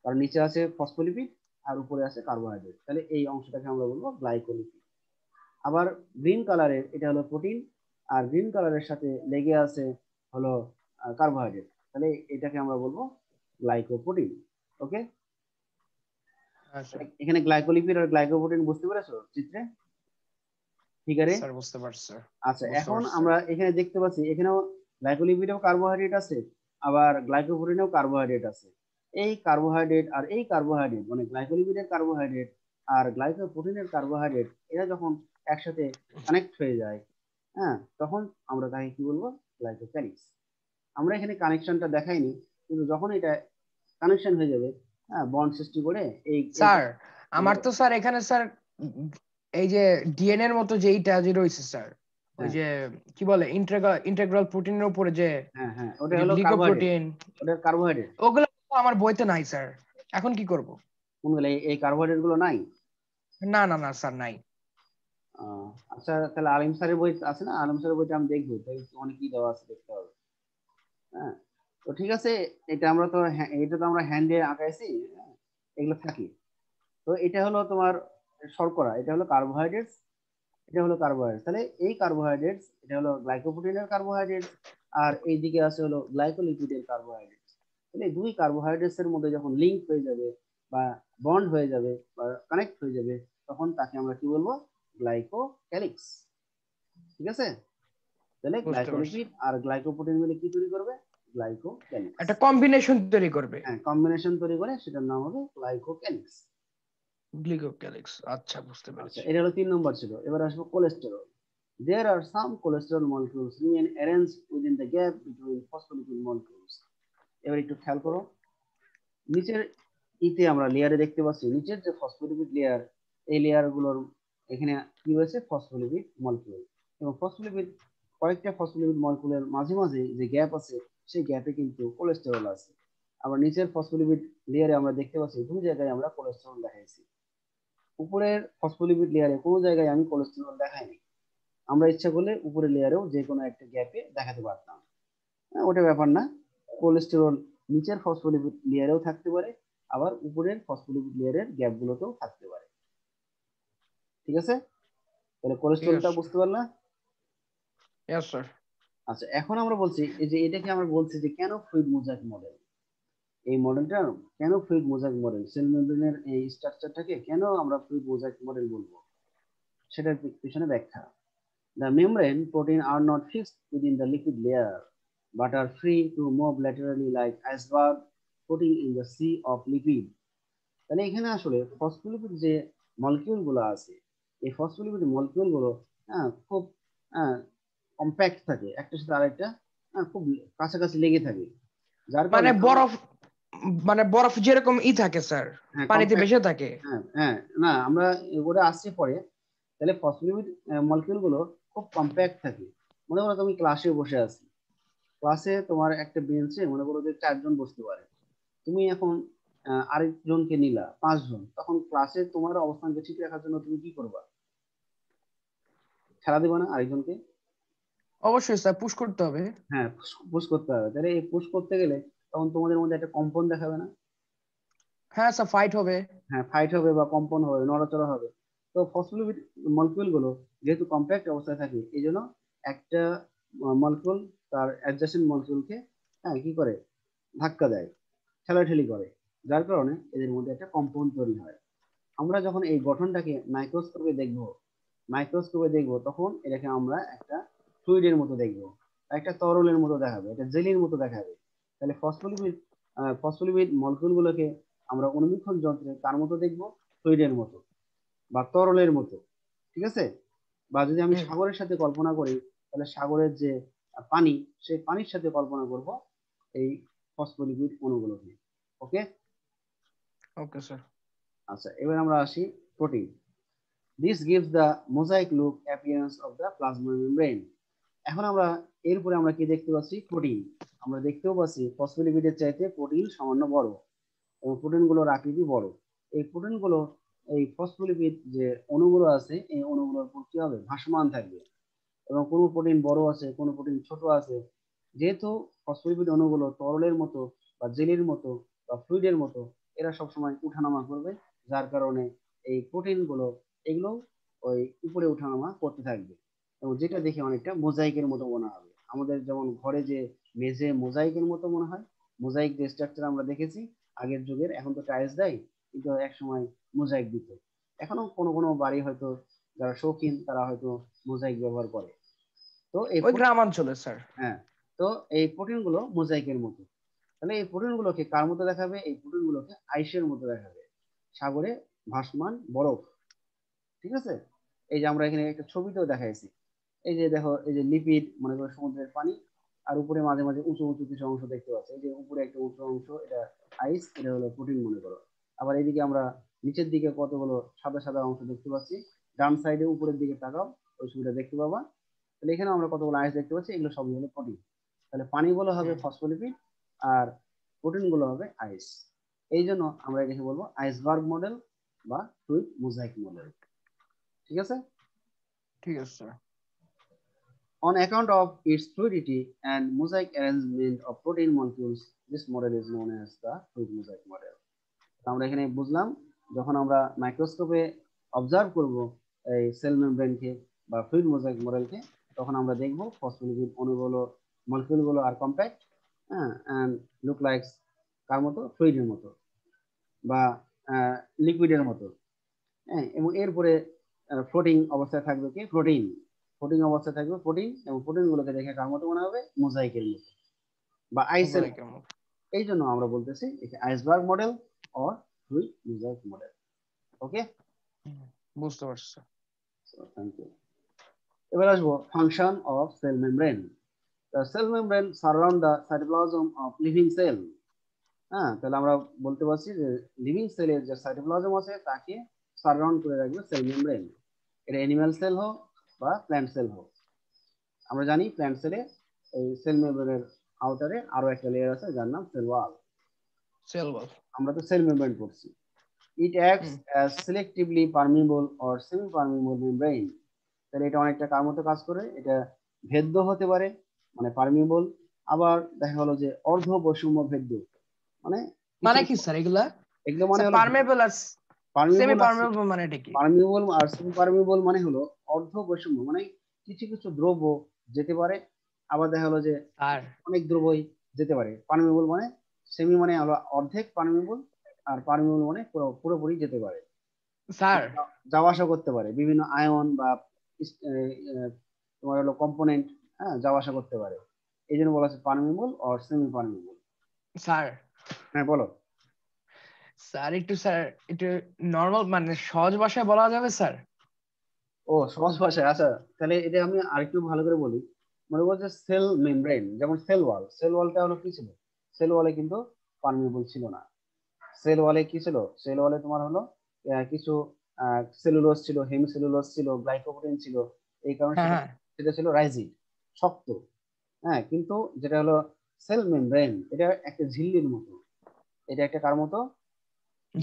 Speaker 1: কারণ নিচে আছে ফসফোলিপিড আর উপরে আছে কার্বোহাইড্রেট, তাহলে এই অংশটাকে আমরা বলবো গ্লাইকোলিপিড। আবার গ্রিন কালারের এটা হলো প্রোটিন, আর গ্রিন কালারের সাথে লেগে আছে হলো কার্বোহাইড্রেট, তাহলে এটাকে আমরা বলবো গ্লাইকোপ্রোটিন। ওকে, এখানে গ্লাইকোলিপিড আর গ্লাইকোপ্রোটিন বুঝতে পেরেছো চিত্রে, ফিগারে?
Speaker 2: স্যার বুঝতে পারছি।
Speaker 1: আচ্ছা, এখন আমরা এখানে দেখতে পাচ্ছি এখানেও গ্লাইকোলিপিডেও কার্বোহাইড্রেট আছে, আবার গ্লাইকোপ্রোটিনেও কার্বোহাইড্রেট আছে। এই কার্বোহাইড্রেট আর এই কার্বোহাইড্রেট, মানে গ্লাইকোলিপিডের কার্বোহাইড্রেট আর গ্লাইকোপ্রোটিনের কার্বোহাইড্রেট, এরা যখন একসাথে কানেক্ট হয়ে যায়, হ্যাঁ, তখন আমরা তাকে কি বলবো? গ্লাইকোক্যালিক্স। আমরা এখানে কানেকশনটা দেখাইনি, কিন্তু যখন এটা কানেকশন হয়ে যাবে, হ্যাঁ, বন্ড সৃষ্টি করে এই
Speaker 2: স্যার আমার তো স্যার এখানে স্যার এই যে ডিএনএ এর মতো যেইটা যে রয়েছে স্যার, ওই
Speaker 1: হ্যাঁ
Speaker 2: যে কি বলে ইন্টিগ্রাল প্রোটিনের উপরে যে
Speaker 1: হ্যাঁ হ্যাঁ,
Speaker 2: ওই
Speaker 1: ওটা
Speaker 2: যে
Speaker 1: হলো কার্বোহাইড্রেট,
Speaker 2: গ্লিকোপ্রোটিন,
Speaker 1: ওটা কার্বোহাইড্রেট।
Speaker 2: ওগুলো তো আমার বইতে নাই স্যার, এখন কি করব?
Speaker 1: কোনগুলো এই কার্বোহাইড্রেট গুলো নাই?
Speaker 2: না না না স্যার, নাই।
Speaker 1: আচ্ছা তাহলে আলিম স্যারের বই আছে না, আলিম স্যারের বইটা আমি দেখবো, তাই অনেক কি দেওয়া আছে দেখতে হবে। হ্যাঁ, তো ঠিক আছে, এটা আমরা তো এটা তো আমরা হ্যান্ডে আঁকাইছি, হ্যাঁ, এগুলো থাকি। তো এটা হলো তোমার শর্করা, এটা হলো কার্বোহাইড্রেটস, এটা হলো কার্বোহাইড্রেট। তাহলে এই কার্বোহাইড্রেটস এটা হলো গ্লাইকোপ্রোটিনের কার্বোহাইড্রেট, আর এইদিকে আছে হলো গ্লাইকোলিপিডের কার্বোহাইড্রেট। তাহলে এই দুই কার্বোহাইড্রেটস এর মধ্যে যখন লিঙ্ক হয়ে যাবে বা বন্ড হয়ে যাবে বা কানেক্ট হয়ে যাবে, তখন তাকে আমরা কি বলবো? গ্লাইকোক্যালিক্স। ঠিক আছে, তাহলে
Speaker 2: বুঝতে পারছি,
Speaker 1: গ্লাইকোলিপিড আর গ্লাইকোপ্রোটিন মিলে কি তৈরি করবে? গ্লাইকোক্যালিক্স।
Speaker 2: একটা কম্বিনেশন তৈরি করবে।
Speaker 1: হ্যাঁ, কম্বিনেশন তৈরি করে সেটার নাম হবে গ্লাইকোক্যালিক্স।
Speaker 2: গ্লিকোক্যালিক্স, আচ্ছা বুঝতে
Speaker 1: আচ্ছা,
Speaker 2: পেরেছি।
Speaker 1: এটা হলো 3 নম্বর ছিল। এবার আসবো cholesterol. There are some cholesterol molecules remain arranged within the gap between phospholipid molecules. এবার একটু খেয়াল করো, নিচের ইতে আমরা লেয়ারে দেখতে পাচ্ছি, নিচের যে ফসফোলিপিড লেয়ার, এই লেয়ার গুলোর এখানে কি হয়েছে? Phospholipid molecule. এবং ফসফোলিপিড, কয়েকটা ফসফোলিপিড মলিকিউলের মাঝে মাঝে যে গ্যাপ আছে, সেই গ্যাপে কিন্তু কোলেস্টেরল আছে। আবার নিচের ফসফোলিপিড লেয়ারে আমরা দেখতে পাচ্ছি দুই জায়গায় আমরা কোলেস্টেরল দেখাইছি। উপরের ফসফোলিপিড লেয়ারে কোনো জায়গায় আমি কোলেস্টেরল দেখাইনি। আমরা ইচ্ছা করলে উপরের লেয়ারেও যে কোনো একটা গ্যাপে দেখাতে পারতাম। হ্যাঁ, ওটা ব্যাপার না। কোলেস্টেরল নিচের ফসফোলিপিড লেয়ারেও থাকতে পারে, আবার উপরের ফসফোলিপিড লেয়ারের গ্যাপ গুলোতেও থাকতে পারে। ঠিক আছে, তাহলে
Speaker 2: ঠিক
Speaker 1: কোলেস্টেরলটা
Speaker 2: আছে,
Speaker 1: বুঝতে পারলা?
Speaker 2: Yes sir.
Speaker 1: আচ্ছা, এখন আমরা বলছি এই যে এটাকে আমরা বলছি যে কেন ফ্লুইড মোজাইক মডেল। এই মডেলটা কেন ফ্লুইড মোজাইক মডেল, সেল মেমব্রেনের এই স্ট্রাকচারটাকে কেন আমরা ফ্লুইড মোজাইক মডেল বলবো, সেটার পিছনে ব্যাখ্যা। The membrane protein are not fixed within the lipid layer, but are free to move laterally like iceberg floating in the sea of lipid. তাহলে এখানে আসলে ফসফোলিপিড যে মলিকিউল গুলো আছে, এই ফসফোলিপিড মলিকিউল গুলো খুব কম্প্যাক্ট থাকে, একটার সাথে আরেকটা খুব কাছাকাছি লেগে থাকে, যার
Speaker 2: মানে
Speaker 1: কারণে
Speaker 2: বরফ, মানে বরফ যেরকম থাকে স্যার,
Speaker 1: হ্যাঁ
Speaker 2: পানিতে
Speaker 1: কম্প্যাক্ট,
Speaker 2: ভেসে থাকে।
Speaker 1: হ্যাঁ হ্যাঁ, না আমরা ওটা আসছে পরে। তাহলে ফসফোলিপিড মলিকিউল গুলো খুব কম্প্যাক্ট থাকে। মনে করো তুমি ক্লাসে বসে আছো, ক্লাসে তোমার একটা বেঞ্চে মনে করো যে 4 জন বসতে পারে, তুমি এখন আরেকজনকে নিলা 5 জন, তখন ক্লাসে তোমার অবস্থানকে ঠিক রাখার জন্য তুমি কি করবা? খেলা দিবা না আরেকজনকে?
Speaker 2: অবশ্যই স্যার, পুশ করতে হবে।
Speaker 1: হ্যাঁ, পুশ করতে হবে। তাহলে এই পুশ করতে গেলে তখন তোমাদের মধ্যে একটা কম্পন দেখাবে না?
Speaker 2: হ্যাঁ স্যার, ফাইট হবে।
Speaker 1: হ্যাঁ, ফাইট হবে বা কম্পন হবে, নড়াচড়া হবে। তো ফসফোলিপিড মলিকিউল গুলো যেহেতু কম্প্যাক্ট অবস্থায় থাকে, এই জন্য একটা মলিকিউল তার অ্যাডজাসেন্ট মলিকিউলকে কি করে? ধাক্কা দেয়, ঠেলাঠেলি করে, যার কারণে এদের মধ্যে একটা কম্পন তৈরি হয়। আমরা যখন এই গঠনটাকে মাইক্রোস্কোপে দেখবো তখন এটাকে আমরা একটা ফ্লুইডের মতো দেখবো, একটা তরলের মতো দেখাবে, একটা জেলির মতো দেখাবে। তাহলে ফসফোলিপিড মলিকিউল গুলোকে আমরা অনুবীক্ষণ যন্ত্রে তার মতো দেখবো, ফ্লুইডের মতো বা তরলের মতো। ঠিক আছে, বা যদি আমি সাগরের সাথে কল্পনা করি, তাহলে সাগরের যে পানি, সেই পানির সাথে কল্পনা করব এই ফসফোলিপিড অণুগুলোকে। ওকে,
Speaker 2: ওকে স্যার।
Speaker 1: আচ্ছা এবার আমরা আসি protein. This gives the mosaic look appearance of the plasma membrane. এখন আমরা এরপরে আমরা কি দেখতে পাচ্ছি? প্রোটিন। আমরা দেখতেও পাচ্ছি ফসফোলিপিডের চাইতে প্রোটিন সামান্য বড়, এবং প্রোটিনগুলোর আকৃতি বড়। এই প্রোটিনগুলো, এই ফসফোলিপিড যে অণুগুলো আছে, এই অণুগুলোর উপর কি হবে? ভাসমান থাকবে। এবং কোনো প্রোটিন বড় আছে, কোনো প্রোটিন ছোট আছে। যেহেতু ফসফোলিপিড অণুগুলো তরলের মতো বা জেলির মতো বা ফ্লুইডের মতো, এরা সবসময় উঠানামা করবে, যার কারণে এই প্রোটিন গুলো এগুলো ওই উপরে উঠানামা করতে থাকবে, এবং যেটা দেখে অনেকটা মোজাইকের মতো মনে হবে। আমাদের যেমন ঘরে যে মেঝে মোজাইকের মতো মনে হয়, মোজাইক যে স্ট্রাকচার আমরা দেখেছি আগের যুগের, এখন তো টাইলস দেয়, কিন্তু এক সময় মোজাইক দিত। এখনো কোনো কোনো বাড়ি হয়তো যারা শৌখিন তারা হয়তো মোজাইক ব্যবহার করে। তো এই
Speaker 2: ওই গ্রামাঞ্চলে স্যার।
Speaker 1: হ্যাঁ, তো এই প্রোটিন গুলো মোজাইকের মতো। তাহলে এই প্রোটিন গুলোকে কার মতো দেখাবে? এই প্রোটিন গুলোকে আইসের মতো দেখাবে, সাগরে ভাসমান বরফ। ঠিক আছে, এই যে আমরা এখানে একটা ছবিতেও দেখাইছি, এই যে দেখো, এই যে লিপিড মনে করো সমুদ্রের পানি, আর উপরে মাঝে মাঝে উঁচু উঁচু কিছু অংশ দেখতে পাচ্ছি, এই যে উপরে একটা উঁচু অংশ, এটা আইস, এটা হলো প্রোটিন মনে করো। আবার এদিকে আমরা নিচের দিকে কতগুলো সাদা সাদা অংশ দেখতে পাচ্ছি, ডান সাইডে উপরের দিকে তাকাও, ওই ছবিটা দেখতে পাবা। তাহলে এখানে আমরা কতগুলো আইস দেখতে পাচ্ছি, এগুলো সবই হলো প্রোটিন। তাহলে পানিগুলো হবে ফসফোলিপিড আর প্রোটিন গুলো হবে আইস। এই জন্য আমরা এটাকে বলবো আইসবার্গ মডেল বা ফ্লুইড মোজাইক মডেল। ঠিক আছে?
Speaker 2: ঠিক আছে sir.
Speaker 1: On account of its fluidity and mosaic arrangement of protein molecules, this model is known as the fluid mosaic model. আমরা এখানে বুঝলাম, যখন আমরা মাইক্রোস্কোপে অবজার্ভ করব এই সেল মেমব্রেনকে বা ফ্লুইড মোজাইক মডেলকে, তখন আমরা দেখব ফসফোলিপিড অণুগুলো, মলিকিউলগুলো আর কম্প্যাক্ট, হ্যাঁ, এন্ড লুক লাইক কার মতো, ফ্লুইডের মতো বা লিকুইডের মতো, হ্যাঁ। এবং এরপরে ফ্লোটিং অবস্থায় থাকবে কি, প্রোটিন। ফ্লোটিং অবস্থায় থাকবে প্রোটিন, এবং প্রোটিনগুলোকে দেখে কার মতো মনে হবে, মোজাইকের মতো বা আইসের। এই জন্য আমরা বলতেছি iceberg model or fluid mosaic model. Okay,
Speaker 2: বুঝতে পারছি।
Speaker 1: Thank you. এবার আসবো function of cell membrane. The cell membrane surround the cytoplasm of living cell. হ্যাঁ, তাহলে আমরা বলতে পারছি যে লিভিং সেলের যে সাইটোপ্লাজম আছে তাকে সারাউন্ড করে রাখবে সেল মেমব্রেন। এটা অ্যানিমাল সেল হোক বা প্ল্যান্ট সেল হোক। আমরা জানি প্ল্যান্ট সেলে এই সেল মেমব্রেনের আউটারে আরো একটা লেয়ার আছে যার নাম সেল ওয়াল।
Speaker 2: সেল ওয়াল,
Speaker 1: আমরা তো সেল মেমব্রেন পড়ছি। It acts as selectively permeable or semi-permeable membrane. তাহলে এটা অনেকটা কার মতো কাজ করে, এটা ভেদ্য হতে পারে মানে পারমিবল, আবার দেখা গেল যে অর্ধ বৈষম্য ভেদ্য, মানে
Speaker 2: মানে কি স্যার এগুলা?
Speaker 1: এগুলো মানে হলো
Speaker 2: পারমেবল আর সেমি পারমেবল, মানে এটা কি?
Speaker 1: পারমিবল আর সেমি পারমিবল মানে হলো অর্ধ বৈষম্য, মানে কিছু কিছু দ্রব্য যেতে পারে, আবার দেখা গেলো যে অনেক দ্রব্যই যেতে পারে। পারমিবল মানে, সেমি মানে হলো অর্ধেক পারমিবল, আর পারমিবল মানে পুরোপুরি যেতে পারে,
Speaker 2: স্যার
Speaker 1: যাওয়া আসা করতে পারে, বিভিন্ন আয়ন বা তোমার হলো কম্পোনেন্ট, হ্যাঁ, যাওয়া আসা করতে পারে। এই জন্য বলা হচ্ছে পারমিবল অর সেমি পারমিবল।
Speaker 2: স্যার
Speaker 1: হ্যাঁ বলো।
Speaker 2: স্যার একটু নরমাল মানে সহজ ভাষায় বলা যাবে স্যার?
Speaker 1: ও, সহজ ভাষায়, আচ্ছা তাহলে এটা আমি আরেকটু ভালো করে বলি। মনে করছে সেল মেমব্রেন যেমন সেল ওয়াল, সেল ওয়ালটা হলো কি ছিল, সেল ওয়ালে কিন্তু পারমিবল ছিল না। সেল ওয়ালে কি ছিল, সেল ওয়ালে তোমার হলো কিছু সেলুলোজ ছিল, হেমিসেলুলোজ ছিল, গ্লাইকোপ্রোটিন ছিল, এই কারণে সেটা সেটা ছিল রাইজিড, শক্ত। হ্যাঁ, কিন্তু যেটা হলো সেল মেমব্রেন, এটা একটা ঝিল্লির মতো। এটা একটা কার মতো,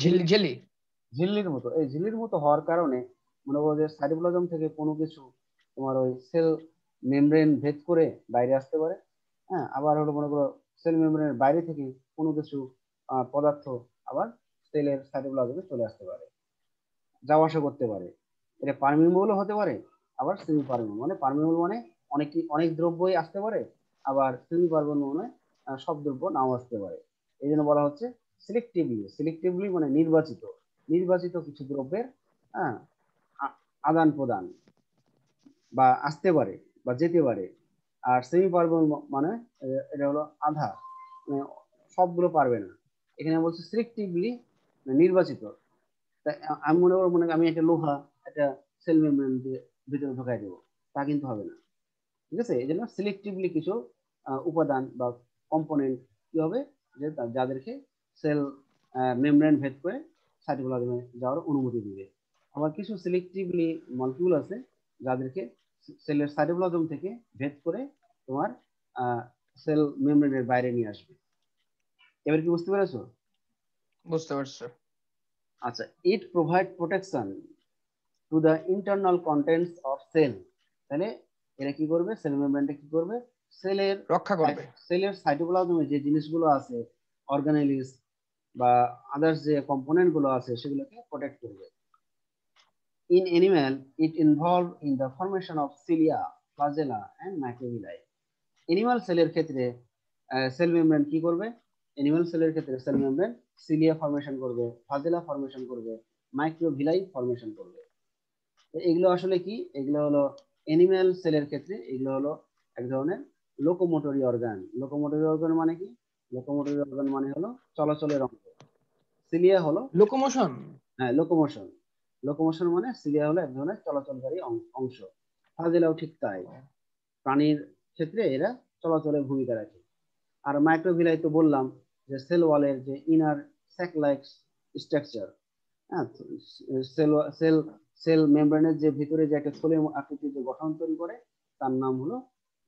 Speaker 1: ঝিল্লির মতো। এই ঝিল্লির মতো হওয়ার কারণে মনে করো যে সাইটোপ্লাজম থেকে কোনো কিছু তোমার ওই সেল মেমব্রেন ভেদ করে বাইরে আসতে পারে। হ্যাঁ, আবার হলো মনে করো সেল মেমব্রেনের বাইরে থেকে কোনো কিছু পদার্থ আবার সেলের সাইটোপ্লাজমে চলে আসতে পারে, যাওয়া আসা করতে পারে। এটা পারমিবলও হতে পারে, আবার সেমি পারমিবল। মানে পারমিবল মানে অনেক দ্রব্যই আসতে পারে, আবার সেমি পারমিবল মানে সব দ্রব্য নাও আসতে পারে। এই জন্য বলা হচ্ছে সিলেক্টিভলি। সিলেক্টিভলি মানে নির্বাচিত, নির্বাচিত কিছু দ্রব্যের, হ্যাঁ, আদান প্রদান বা আসতে পারে বা যেতে পারে। আর সেমি পারমিবল মানে এটা হলো আধা, মানে সবগুলো পারবে না। এখানে বলছে সিলেক্টিভলি নির্বাচিত। আমি মনে করবো আমি একটা লোহা একটা সেল মেমব্রেন দিয়ে ভিতরে ঢোকাই দেবো, তা কিন্তু হবে না। ঠিক আছে? এই জন্য সিলেক্টিভলি কিছু উপাদান বা কম্পোনেন্ট কি হবে, যে যাদেরকে সেল মেমব্রেন ভেদ করে সাইটোপ্লাজমে যাওয়ার অনুমতি দিবে। আবার কিছু সিলেক্টিভলি মলিকিউল আছে যাদেরকে সেলের সাইটোপ্লাজম থেকে ভেদ করে তোমার সেল মেমব্রেনের বাইরে নিয়ে আসবে। এবার কি বুঝতে পেরেছো?
Speaker 2: বুঝতে পারছি।
Speaker 1: আচ্ছা, it provide protection to the internal contents of cell. তাহলে এরা কি করবে, সেল মেমব্রেনটা কি করবে, সেলের
Speaker 2: রক্ষা করবে,
Speaker 1: সেলের সাইটোপ্লাজমে যে জিনিসগুলো আছে, অর্গানেলিস বা আদার্স যে কম্পোনেন্ট গুলো আছে, সেগুলোকে প্রোটেক্ট করবে। In animal it involve in the formation of cilia, flagella and microvilli. Animal সেলের ক্ষেত্রে সেল মেমব্রেন কি করবে, অ্যানিমাল সেলের ক্ষেত্রে সেল মেমব্রেন সিলিয়া ফর্মেশন করবে, ফ্লাজেলা ফর্মেশন করবে, মাইক্রোভিলাই ফর্মেশন করবে। এগুলো আসলে কি, এগুলো হলো অ্যানিম্যাল সেলের ক্ষেত্রে এগুলো হলো এক ধরনের লোকোমোটরি অর্গান। লোকোমোটরি অর্গান মানে কি, লোকোমোটরি অর্গান মানে হলো চলাচলের অঙ্গ। সিলিয়া হলো
Speaker 2: লোকোমোশন।
Speaker 1: হ্যাঁ, লোকোমোশন। লোকোমোশন মানে সিলিয়া হলো এক ধরনের চলাচলকারী অংশ। ফাজিলাও ঠিক তাই, প্রাণীর ক্ষেত্রে এরা চলাচলের ভূমিকা রাখে। আর মাইক্রোভিলাই তো বললাম যে সেল ওয়ালের যে ইনার স্যাক লাইক স্ট্রাকচার, হ্যাঁ, সেল সেল সেল মেমব্রেনের যে ভিতরে যে একটা থলে আকৃতির যে গঠন তৈরি করে তার নাম হলো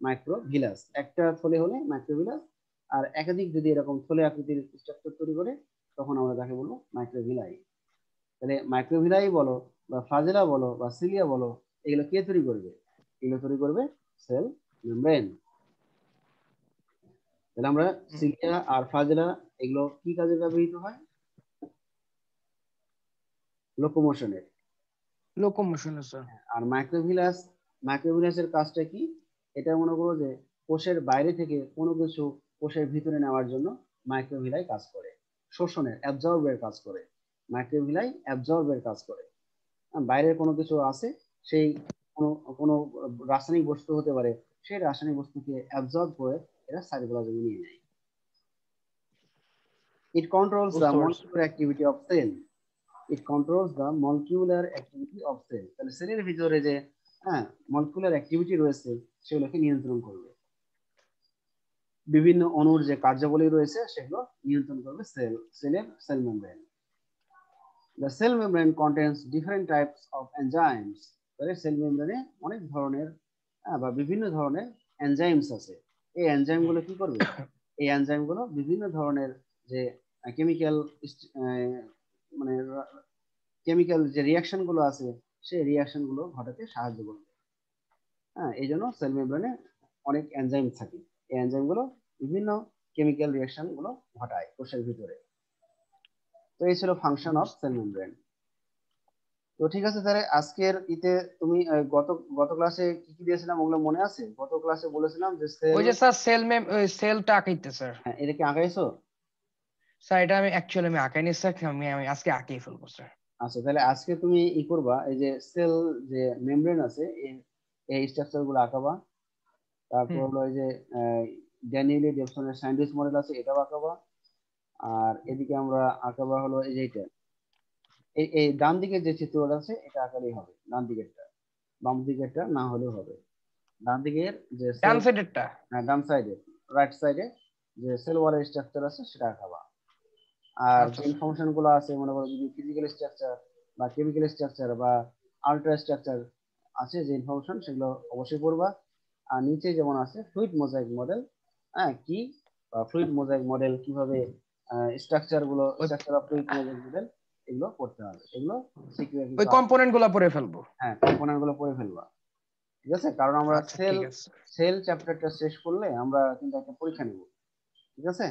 Speaker 1: মাইক্রোভিলাস। একটা থলে হলে মাইক্রোভিলাস, আর একাধিক যদি এরকম থলে আকৃতির স্ট্রাকচার তৈরি করে তখন আমরা তাকে বলবো মাইক্রোভিলাই। তাহলে মাইক্রোভিলাই বলো বা ফ্লাজেলা বলো বা সিলিয়া বলো, এগুলো কে তৈরি করবে? এগুলো তৈরি করবে সেল মেমব্রেন। তাহলে আমরা সিলিয়া আর ফ্লাজেলা এগুলো কি কাজে ব্যবহৃত হয়? লোকোমোশনের।
Speaker 2: Locomotion sir.
Speaker 1: আর মাইক্রোভিলাসের কাজটা কি? এটা মনে করো যে কোষের বাইরে থেকে কোনো কিছু কোষের ভিতরে নেওয়ার জন্য মাইক্রোভিলাই কাজ করে, শোষণের অ্যাবজর্বের কাজ করে। মাইক্রোভিলাই অ্যাবজর্বের কাজ করে। বাইরের কোনো কিছু আছে, সেই কোনো কোনো রাসায়নিক বস্তু হতে পারে, সেই রাসায়নিক বস্তুকে অ্যাবজর্ব করে এরা সাইটোপ্লাজমে নিয়ে নেয়। It controls the molecular activity of cell. It controls the molecular activity of cell. তাহলে সেলের ভিতরে যে মলিকুলার অ্যাক্টিভিটি রয়েছে সেগুলোকে নিয়ন্ত্রণ করবে। বিভিন্ন অণুর যে কার্যাবলী রয়েছে সেগুলো নিয়ন্ত্রণ করবে sell membrane. The cell membrane contains different types of enzymes. তাহলে সেল মেমব্রেনে অনেক ধরনের বা বিভিন্ন ধরনের এনজাইমস আছে। এই এনজাইমগুলো কি করবে? এই এনজাইমগুলো বিভিন্ন ধরনের যে কেমিক্যাল মানে কেমিক্যাল যে রিয়াকশন গুলো আছে সেই রিয়াকশন গুলো ঘটাতে সাহায্য করবে। এই জন্য সেল মেমব্রেনে অনেক এনজাইম থাকে। এই এনজাইম গুলো বিভিন্ন কেমিক্যাল রিয়াকশন গুলো ঘটায় কোষের ভিতরে। তো এই ছিল ফাংশন অফ সেল মেমব্রেন। তো ঠিক আছে, তাহলে আজকের ইতে তুমি গত গত ক্লাসে কি কি দিয়েছিলাম ওগুলো মনে আছে? গত ক্লাসে বলেছিলাম যে সেল,
Speaker 2: ওই যে স্যার সেলটা আঁকাইতে স্যার।
Speaker 1: এটা কি আঁকাইছো?
Speaker 2: স্যার এটা আমি অ্যাকচুয়ালি আমি আঁকাইনি স্যার, আমি আজকে আঁকিয়ে ফেলবো স্যার।
Speaker 1: আচ্ছা, তাহলে আজকে তুমি ই করবা, এই যে সেল যে মেমব্রেন আছে এই স্ট্রাকচার গুলো আঁকাবা। তারপর হলো এই যে ড্যানিয়েলি ডেভসনের স্যান্ডউইচ মডেল আছে এটাও আঁকাবা। আর এদিকে আমরা আঁকাবা হলো এই যে এটা, এই ডান দিকের যে চিত্রটা আছে এটা আঁকালেই হবে, ডান দিকেরটা। বাম দিকেরটা না হলেও হবে। ডান দিকের যে
Speaker 2: ডান
Speaker 1: সেল,
Speaker 2: সাইডেরটা।
Speaker 1: ডান সাইডে রাইট সাইডে যে সেল ওয়ালের স্ট্রাকচার আছে সেটা আঁকাবা। আর যে
Speaker 2: আচ্ছা স্যার।
Speaker 1: ইনফরমেশন গুলো আছে মনে করো যদি ফিজিক্যাল স্ট্রাকচার বা কেমিক্যাল স্ট্রাকচার বা আল্ট্রা স্ট্রাকচার আছে যে ইনফরমেশন সেগুলো অবশ্যই পড়বা। আর নিচে যেমন আছে ফ্লুইড মোজাইক মডেল, কি ফ্লুইড মোজাইক মডেল কিভাবে structure of fluid mosaic model এগুলো পড়তে হবে। এগুলো সিকিউর
Speaker 2: ওই
Speaker 1: কিন্তু
Speaker 2: কম্পোনেন্ট গুলা পড়ে ফেলবো।
Speaker 1: কম্পোনেন্ট গুলো পড়ে ফেলবা। ঠিক আছে, কারণ আমরা
Speaker 2: আচ্ছা ঠিক আছে।
Speaker 1: সেল চ্যাপ্টারটা শেষ করলে আমরা কিন্তু একটা পরীক্ষা নেব। ঠিক আছে,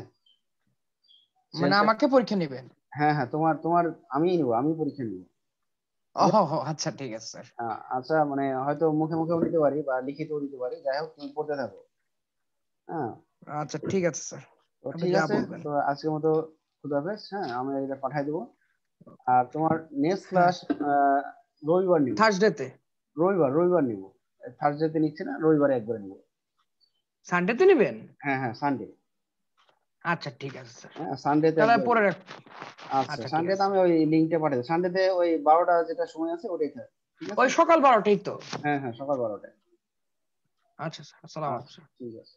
Speaker 2: মানে আমাকে পরীক্ষা নেবেন?
Speaker 1: হ্যাঁ হ্যাঁ, তোমার তোমার আমি নিব, আমি পরীক্ষা নিব।
Speaker 2: আচ্ছা ঠিক আছে স্যার।
Speaker 1: আচ্ছা, মানে হয়তো মুখে মুখেও নিতে পারি বা লিখিতও দিতে পারি, যাই হোক তুমি পড়তে থাকো। হ্যাঁ,
Speaker 2: আচ্ছা ঠিক আছে স্যার,
Speaker 1: তো
Speaker 2: আপনি
Speaker 1: ঠিক
Speaker 2: যা
Speaker 1: আছে,
Speaker 2: বলবেন।
Speaker 1: তো আজকের মতো খুদাহাফেজ। আমি এটা পাঠাই দেবো। আর তোমার নেক্সট
Speaker 2: হ্যাঁ
Speaker 1: ক্লাস রবিবার নিব।
Speaker 2: থার্সডেতে।
Speaker 1: রবিবার নিব। থার্সডেতে নিচ্ছে না, রবিবারে একবার নিব।
Speaker 2: সানডেতে নেবেন?
Speaker 1: হ্যাঁ হ্যাঁ, সানডে।
Speaker 2: আচ্ছা ঠিক আছে স্যার,
Speaker 1: সানডেতে
Speaker 2: তাহলে
Speaker 1: একবার।
Speaker 2: পরে রাখ।
Speaker 1: আচ্ছা,
Speaker 2: আচ্ছা ঠিক
Speaker 1: সানডেতে
Speaker 2: আছে।
Speaker 1: আমি ওই লিঙ্কটা পাঠিয়ে দেবো। সানডেতে ওই 12টা যেটা সময় আছে ওটাই থাকে। ঠিক আছে,
Speaker 2: ওই সকাল 12টাই তো?
Speaker 1: হ্যাঁ হ্যাঁ, সকাল 12টায়।
Speaker 2: আচ্ছা স্যার, আসসালামু আলাইকুম
Speaker 1: আচ্ছা
Speaker 2: স্যার।
Speaker 1: ঠিক আছে।